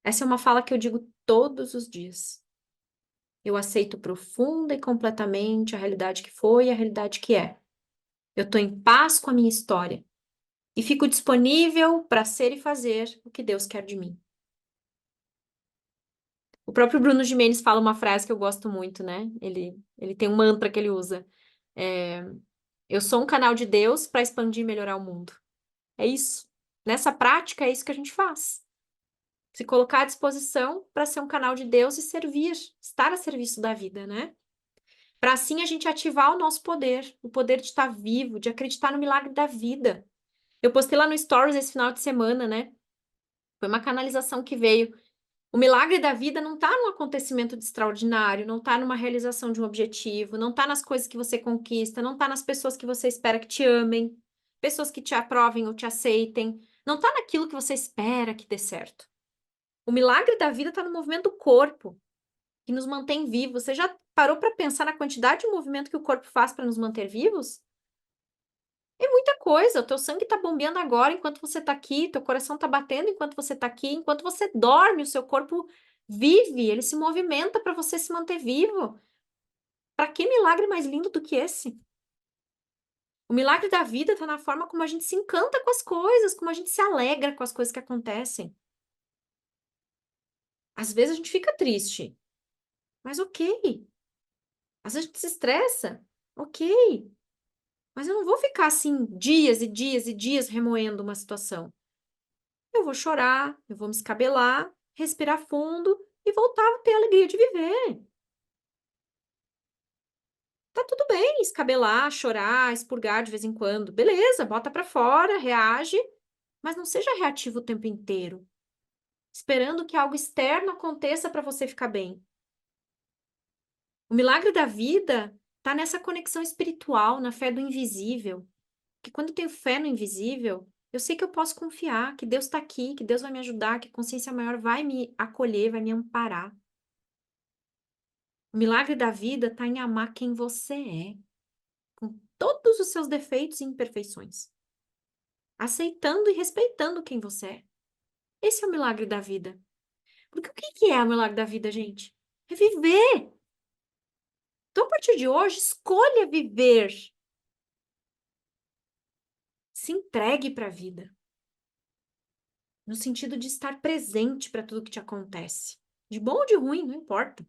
Essa é uma fala que eu digo todos os dias. Eu aceito profunda e completamente a realidade que foi e a realidade que é. Eu estou em paz com a minha história e fico disponível para ser e fazer o que Deus quer de mim. O próprio Bruno Gimenez fala uma frase que eu gosto muito, né? Ele tem um mantra que ele usa. É, eu sou um canal de Deus para expandir e melhorar o mundo. É isso. Nessa prática, é isso que a gente faz. Se colocar à disposição para ser um canal de Deus e servir, estar a serviço da vida, né? Para assim a gente ativar o nosso poder, o poder de estar vivo, de acreditar no milagre da vida. Eu postei lá no Stories esse final de semana, né? Foi uma canalização que veio. O milagre da vida não está num acontecimento de extraordinário, não está numa realização de um objetivo, não está nas coisas que você conquista, não está nas pessoas que você espera que te amem, pessoas que te aprovem ou te aceitem, não está naquilo que você espera que dê certo. O milagre da vida está no movimento do corpo, que nos mantém vivos. Você já parou para pensar na quantidade de movimento que o corpo faz para nos manter vivos? É muita coisa. O teu sangue tá bombeando agora enquanto você tá aqui, teu coração tá batendo enquanto você tá aqui, enquanto você dorme, o seu corpo vive, ele se movimenta para você se manter vivo. Para que milagre mais lindo do que esse? O milagre da vida tá na forma como a gente se encanta com as coisas, como a gente se alegra com as coisas que acontecem. Às vezes a gente fica triste, mas ok. Às vezes a gente se estressa, ok. Mas eu não vou ficar assim dias e dias e dias remoendo uma situação. Eu vou chorar, eu vou me escabelar, respirar fundo e voltar a ter a alegria de viver. Tá tudo bem escabelar, chorar, expurgar de vez em quando. Beleza, bota pra fora, reage, mas não seja reativo o tempo inteiro, esperando que algo externo aconteça para você ficar bem. O milagre da vida tá nessa conexão espiritual, na fé do invisível. Que quando eu tenho fé no invisível, eu sei que eu posso confiar, que Deus está aqui, que Deus vai me ajudar, que a consciência maior vai me acolher, vai me amparar. O milagre da vida está em amar quem você é, com todos os seus defeitos e imperfeições, aceitando e respeitando quem você é. Esse é o milagre da vida. Porque o que é o milagre da vida, gente? É viver. Então, a partir de hoje, escolha viver. Se entregue para a vida, no sentido de estar presente para tudo que te acontece. De bom ou de ruim, não importa.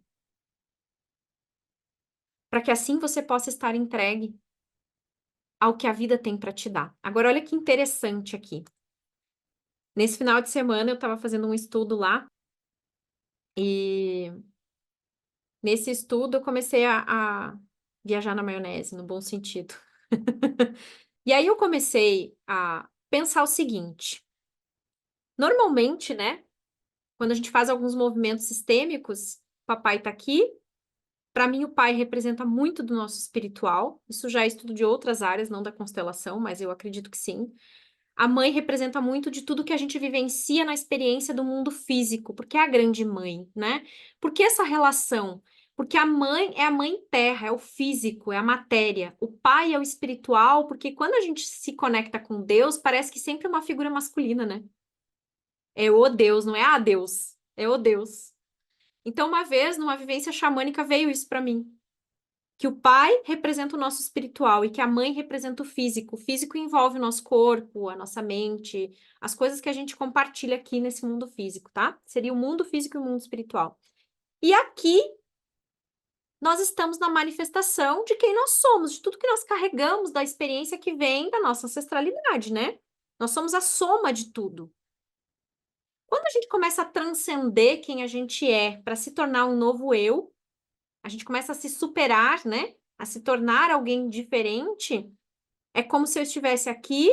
Para que assim você possa estar entregue ao que a vida tem para te dar. Agora, olha que interessante aqui. Nesse final de semana, eu estava fazendo um estudo lá, e nesse estudo eu comecei a viajar na maionese, no bom sentido. E aí eu comecei a pensar o seguinte: normalmente, né, quando a gente faz alguns movimentos sistêmicos, papai tá aqui. Para mim, o pai representa muito do nosso espiritual. Isso já é estudo de outras áreas, não da constelação, mas eu acredito que sim. A mãe representa muito de tudo que a gente vivencia na experiência do mundo físico, porque é a grande mãe, né? Por que essa relação? Porque a mãe é a mãe terra, é o físico, é a matéria. O pai é o espiritual, porque quando a gente se conecta com Deus, parece que sempre é uma figura masculina, né? É o Deus, não é a Deus, é o Deus. Então, uma vez, numa vivência xamânica, veio isso para mim. Que o pai representa o nosso espiritual e que a mãe representa o físico. O físico envolve o nosso corpo, a nossa mente, as coisas que a gente compartilha aqui nesse mundo físico, tá? Seria o mundo físico e o mundo espiritual. E aqui nós estamos na manifestação de quem nós somos, de tudo que nós carregamos, da experiência que vem da nossa ancestralidade, né? Nós somos a soma de tudo. Quando a gente começa a transcender quem a gente é para se tornar um novo eu, a gente começa a se superar, né? A se tornar alguém diferente. É como se eu estivesse aqui,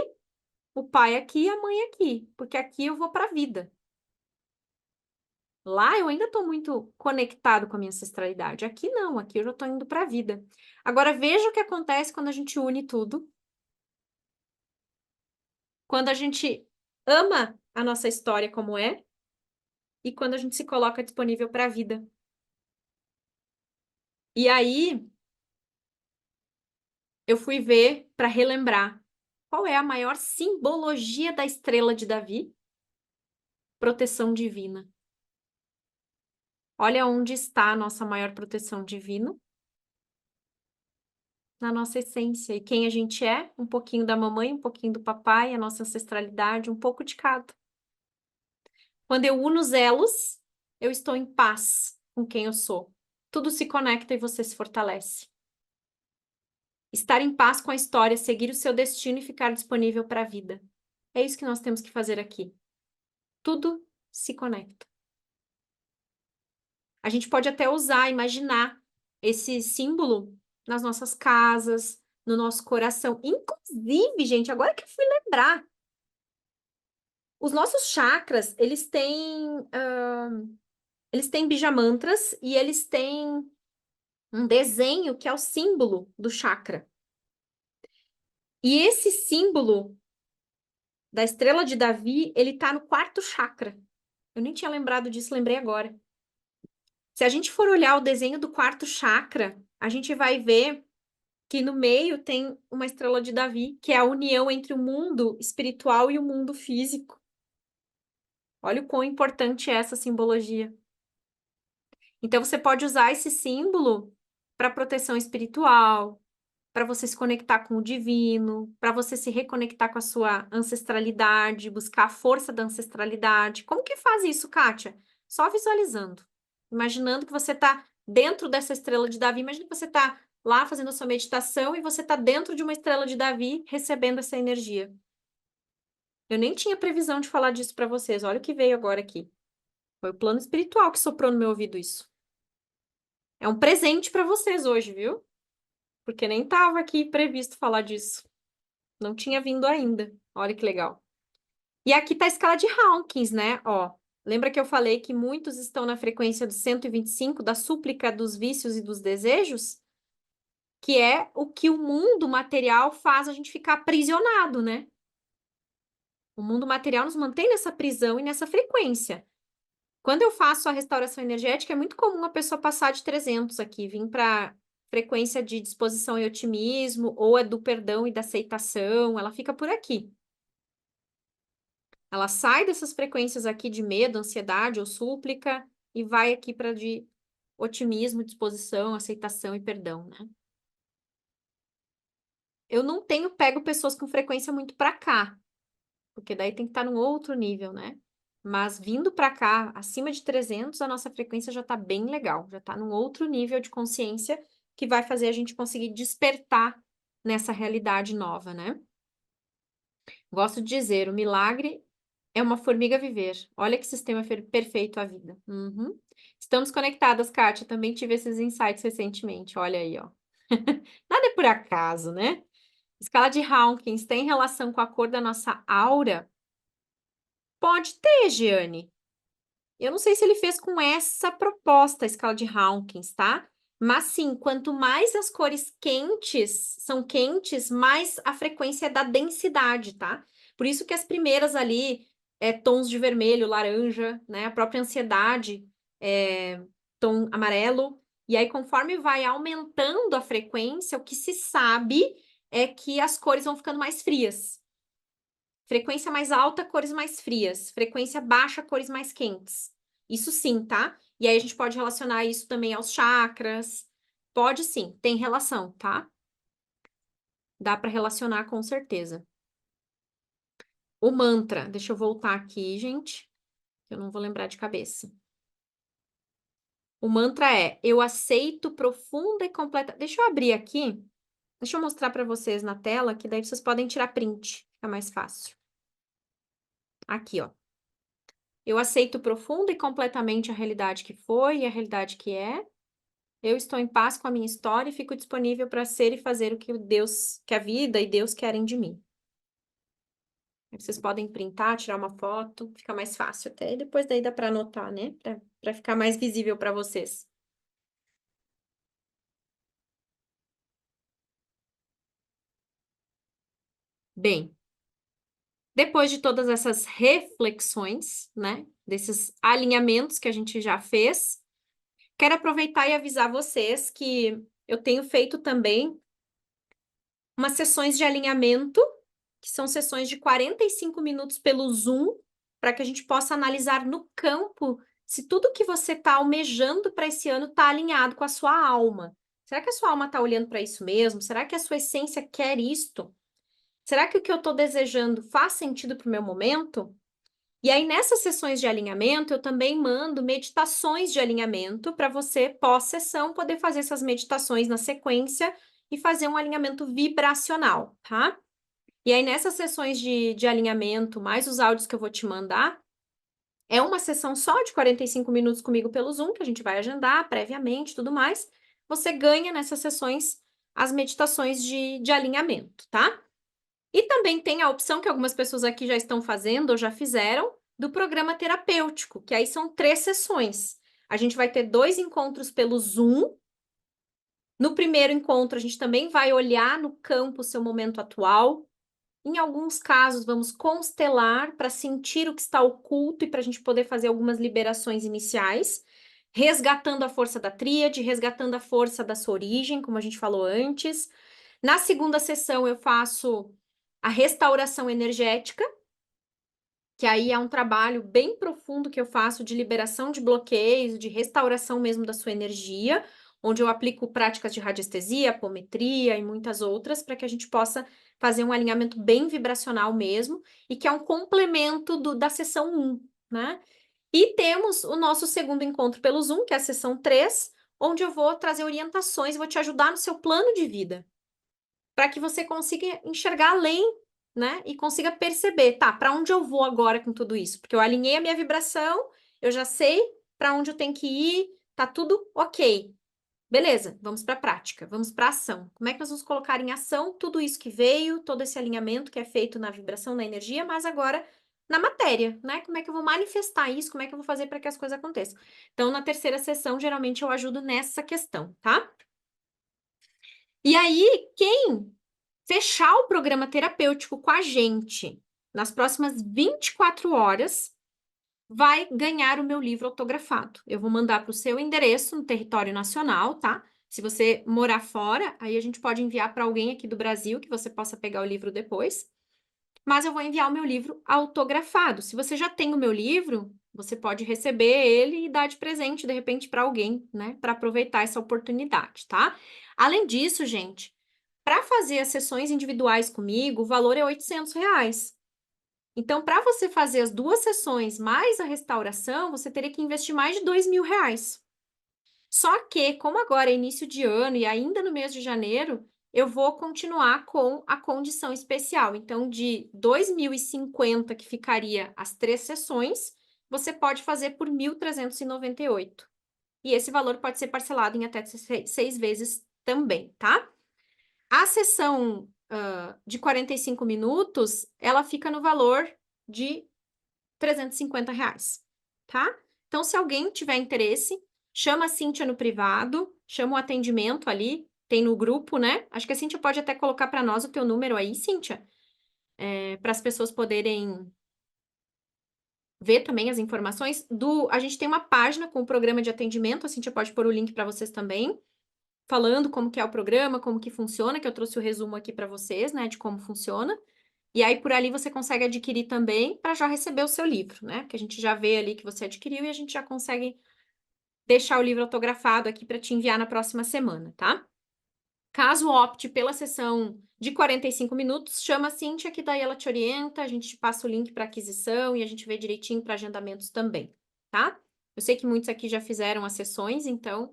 o pai aqui e a mãe aqui, porque aqui eu vou para a vida. Lá eu ainda estou muito conectado com a minha ancestralidade. Aqui não, aqui eu já estou indo para a vida. Agora veja o que acontece quando a gente une tudo, quando a gente ama a nossa história como é e quando a gente se coloca disponível para a vida. E aí eu fui ver para relembrar qual é a maior simbologia da estrela de Davi? Proteção divina. Olha onde está a nossa maior proteção divina, na nossa essência. E quem a gente é, um pouquinho da mamãe, um pouquinho do papai, a nossa ancestralidade, um pouco de cada. Quando eu uno os elos, eu estou em paz com quem eu sou. Tudo se conecta e você se fortalece. Estar em paz com a história, seguir o seu destino e ficar disponível para a vida. É isso que nós temos que fazer aqui. Tudo se conecta. A gente pode até usar, imaginar esse símbolo nas nossas casas, no nosso coração. Inclusive, gente, agora que eu fui lembrar, os nossos chakras, eles têm bijamantras e eles têm um desenho que é o símbolo do chakra. E esse símbolo da estrela de Davi, ele tá no quarto chakra. Eu nem tinha lembrado disso, lembrei agora. Se a gente for olhar o desenho do quarto chakra, a gente vai ver que no meio tem uma estrela de Davi, que é a união entre o mundo espiritual e o mundo físico. Olha o quão importante é essa simbologia. Então, você pode usar esse símbolo para proteção espiritual, para você se conectar com o divino, para você se reconectar com a sua ancestralidade, buscar a força da ancestralidade. Como que faz isso, Kátia? Só visualizando. Imaginando que você está dentro dessa estrela de Davi. Imagina que você está lá fazendo a sua meditação e você está dentro de uma estrela de Davi recebendo essa energia. Eu nem tinha previsão de falar disso para vocês. Olha o que veio agora aqui. Foi o plano espiritual que soprou no meu ouvido isso. É um presente para vocês hoje, viu? Porque nem estava aqui previsto falar disso. Não tinha vindo ainda. Olha que legal. E aqui tá a escala de Hawkins, né? Ó, lembra que eu falei que muitos estão na frequência do 125, da súplica dos vícios e dos desejos? Que é o que o mundo material faz a gente ficar aprisionado, né? O mundo material nos mantém nessa prisão e nessa frequência. Quando eu faço a restauração energética, é muito comum a pessoa passar de 300 aqui, vir para frequência de disposição e otimismo, ou é do perdão e da aceitação, ela fica por aqui. Ela sai dessas frequências aqui de medo, ansiedade ou súplica e vai aqui para de otimismo, disposição, aceitação e perdão, né? Eu não tenho pego pessoas com frequência muito para cá, porque daí tem que estar num outro nível, né? Mas vindo para cá, acima de 300, a nossa frequência já está bem legal, já está num outro nível de consciência que vai fazer a gente conseguir despertar nessa realidade nova, né? Gosto de dizer, o milagre é uma formiga viver. Olha que sistema perfeito a vida. Uhum. Estamos conectadas, Kátia. Também tive esses insights recentemente. Olha aí, ó. Nada é por acaso, né? Escala de Hawkins tem relação com a cor da nossa aura? Pode ter, Giane. Eu não sei se ele fez com essa proposta, a escala de Hawkins, tá? Mas sim, quanto mais as cores quentes são quentes, mais a frequência é da densidade, tá? Por isso que as primeiras ali tons de vermelho, laranja, né? A própria ansiedade é tom amarelo. E aí, conforme vai aumentando a frequência, o que se sabe é que as cores vão ficando mais frias. Frequência mais alta, cores mais frias. Frequência baixa, cores mais quentes. Isso sim, tá? E aí a gente pode relacionar isso também aos chakras. Pode sim, tem relação, tá? Dá para relacionar com certeza. O mantra, deixa eu voltar aqui, gente. Eu não vou lembrar de cabeça. O mantra é: eu aceito profunda e completa. Deixa eu abrir aqui. Deixa eu mostrar para vocês na tela, que daí vocês podem tirar print. Fica mais fácil. Aqui, ó. Eu aceito profunda e completamente a realidade que foi e a realidade que é. Eu estou em paz com a minha história e fico disponível para ser e fazer o que Deus, que a vida e Deus querem de mim. Aí vocês podem printar, tirar uma foto, fica mais fácil até. E depois daí dá para anotar, né? Para ficar mais visível para vocês. Bem, depois de todas essas reflexões, né? Desses alinhamentos que a gente já fez, quero aproveitar e avisar vocês que eu tenho feito também umas sessões de alinhamento, que são sessões de 45 minutos pelo Zoom, para que a gente possa analisar no campo se tudo que você está almejando para esse ano está alinhado com a sua alma. Será que a sua alma está olhando para isso mesmo? Será que a sua essência quer isto? Será que o que eu estou desejando faz sentido para o meu momento? E aí, nessas sessões de alinhamento, eu também mando meditações de alinhamento para você, pós-sessão, poder fazer essas meditações na sequência e fazer um alinhamento vibracional, tá? E aí, nessas sessões de alinhamento, mais os áudios que eu vou te mandar, é uma sessão só de 45 minutos comigo pelo Zoom, que a gente vai agendar previamente, tudo mais. Você ganha nessas sessões as meditações de alinhamento, tá? E também tem a opção que algumas pessoas aqui já estão fazendo ou já fizeram, do programa terapêutico, que aí são 3 sessões. A gente vai ter 2 encontros pelo Zoom. No primeiro encontro, a gente também vai olhar no campo o seu momento atual. Em alguns casos, vamos constelar para sentir o que está oculto e para a gente poder fazer algumas liberações iniciais, resgatando a força da tríade, resgatando a força da sua origem, como a gente falou antes, Na segunda sessão, eu faço a restauração energética, que aí é um trabalho bem profundo que eu faço de liberação de bloqueios, de restauração mesmo da sua energia, onde eu aplico práticas de radiestesia, apometria e muitas outras, para que a gente possa fazer um alinhamento bem vibracional mesmo, e que é um complemento da sessão 1, né? E temos o nosso segundo encontro pelo Zoom, que é a sessão 3, onde eu vou trazer orientações, vou te ajudar no seu plano de vida, para que você consiga enxergar além, né? E consiga perceber, tá, para onde eu vou agora com tudo isso? Porque eu alinhei a minha vibração, eu já sei para onde eu tenho que ir, tá tudo ok. Beleza, vamos para a prática, vamos para a ação. Como é que nós vamos colocar em ação tudo isso que veio, todo esse alinhamento que é feito na vibração, na energia, mas agora na matéria, né? Como é que eu vou manifestar isso? Como é que eu vou fazer para que as coisas aconteçam? Então, na terceira sessão, geralmente eu ajudo nessa questão, tá? E aí, quem fechar o programa terapêutico com a gente nas próximas 24 horas vai ganhar o meu livro autografado. Eu vou mandar para o seu endereço no território nacional, tá? Se você morar fora, aí a gente pode enviar para alguém aqui do Brasil que você possa pegar o livro depois. Mas eu vou enviar o meu livro autografado. Se você já tem o meu livro, você pode receber ele e dar de presente, de repente, para alguém, né? Para aproveitar essa oportunidade, tá? Além disso, gente, para fazer as sessões individuais comigo, o valor é R$ 800. Então, para você fazer as 2 sessões mais a restauração, você teria que investir mais de R$ 2.000. Só que, como agora é início de ano e ainda no mês de janeiro, eu vou continuar com a condição especial. Então, de 2.050 que ficaria as 3 sessões, você pode fazer por 1.398. E esse valor pode ser parcelado em até 6 vezes também, tá? A sessão de 45 minutos, ela fica no valor de R$ 350, tá? Então, se alguém tiver interesse, chama a Cíntia no privado, chama o atendimento ali, tem no grupo, né? Acho que a Cíntia pode até colocar para nós o teu número aí, Cíntia, para as pessoas poderem ver também as informações a gente tem uma página com o programa de atendimento, a Cíntia pode pôr o link para vocês também, falando como que é o programa, como que funciona, que eu trouxe o resumo aqui para vocês, né, de como funciona. E aí, por ali, você consegue adquirir também para já receber o seu livro, né? Que a gente já vê ali que você adquiriu e a gente já consegue deixar o livro autografado aqui para te enviar na próxima semana, tá? Caso opte pela sessão de 45 minutos, chama a Cíntia, que daí ela te orienta, a gente te passa o link para aquisição e a gente vê direitinho para agendamentos também, tá? Eu sei que muitos aqui já fizeram as sessões, então,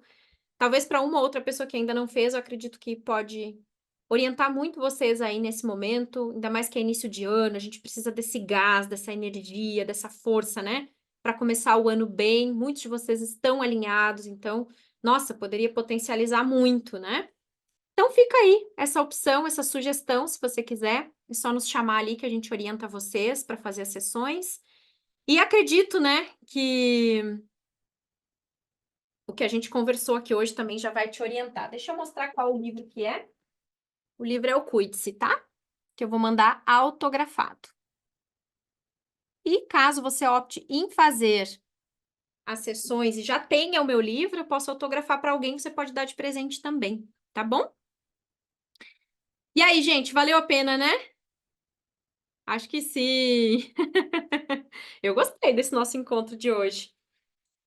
talvez para uma ou outra pessoa que ainda não fez, eu acredito que pode orientar muito vocês aí nesse momento, ainda mais que é início de ano, a gente precisa desse gás, dessa energia, dessa força, né? Para começar o ano bem. Muitos de vocês estão alinhados, então, nossa, poderia potencializar muito, né? Então fica aí essa opção, essa sugestão, se você quiser, é só nos chamar ali que a gente orienta vocês para fazer as sessões. E acredito, né, que o que a gente conversou aqui hoje também já vai te orientar. Deixa eu mostrar qual o livro que é. O livro é o Cuide-se, tá? Que eu vou mandar autografado. E caso você opte em fazer as sessões e já tenha o meu livro, eu posso autografar para alguém que você pode dar de presente também, tá bom? E aí, gente, valeu a pena, né? Acho que sim. Eu gostei desse nosso encontro de hoje.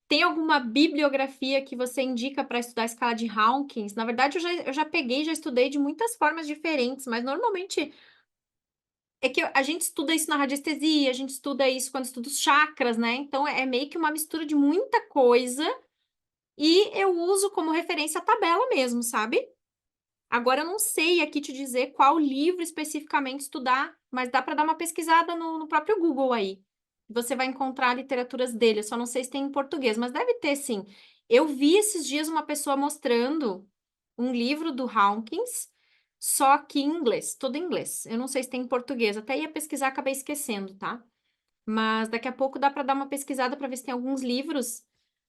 Tem alguma bibliografia que você indica para estudar a escala de Hawkins? Na verdade, eu já peguei, já estudei de muitas formas diferentes, mas normalmente é que a gente estuda isso na radiestesia, a gente estuda isso quando estuda os chakras, né? Então é meio que uma mistura de muita coisa e eu uso como referência a tabela mesmo, sabe? Agora eu não sei aqui te dizer qual livro especificamente estudar, mas dá para dar uma pesquisada no próprio Google aí. Você vai encontrar literaturas dele, eu só não sei se tem em português, mas deve ter sim. Eu vi esses dias uma pessoa mostrando um livro do Hawkins, só que em inglês, todo em inglês. Eu não sei se tem em português, até ia pesquisar, acabei esquecendo, tá? Mas daqui a pouco dá para dar uma pesquisada para ver se tem alguns livros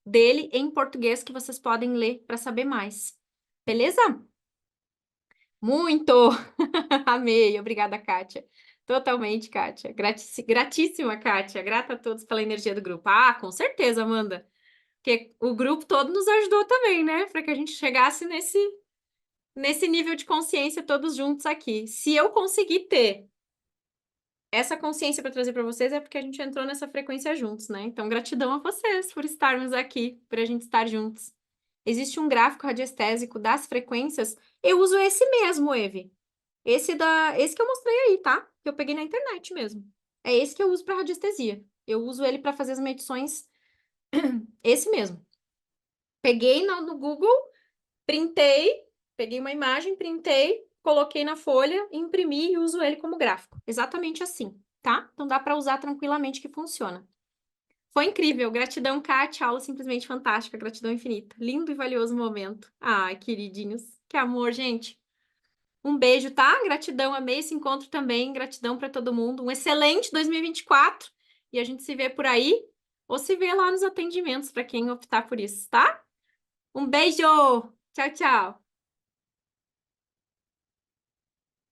dele em português que vocês podem ler para saber mais. Beleza? Muito! Amei, obrigada, Kátia. Totalmente, Kátia. Gratíssima, Kátia. Grata a todos pela energia do grupo. Ah, com certeza, Amanda. Porque o grupo todo nos ajudou também, né? Para que a gente chegasse nesse nível de consciência todos juntos aqui. Se eu conseguir ter essa consciência para trazer para vocês, é porque a gente entrou nessa frequência juntos, né? Então, gratidão a vocês por estarmos aqui, por a gente estar juntos. Existe um gráfico radiestésico das frequências. Eu uso esse mesmo, Eve. Esse que eu mostrei aí, tá? Que eu peguei na internet mesmo. É esse que eu uso para radiestesia. Eu uso ele para fazer as medições. Esse mesmo. Peguei no Google, printei, peguei uma imagem, printei, coloquei na folha, imprimi e uso ele como gráfico. Exatamente assim, tá? Então dá para usar tranquilamente que funciona. Foi incrível. Gratidão, Kátia. Aula simplesmente fantástica. Gratidão infinita. Lindo e valioso momento. Ai, queridinhos. Que amor, gente. Um beijo, tá? Gratidão. Amei esse encontro também. Gratidão para todo mundo. Um excelente 2024. E a gente se vê por aí ou se vê lá nos atendimentos para quem optar por isso, tá? Um beijo. Tchau, tchau.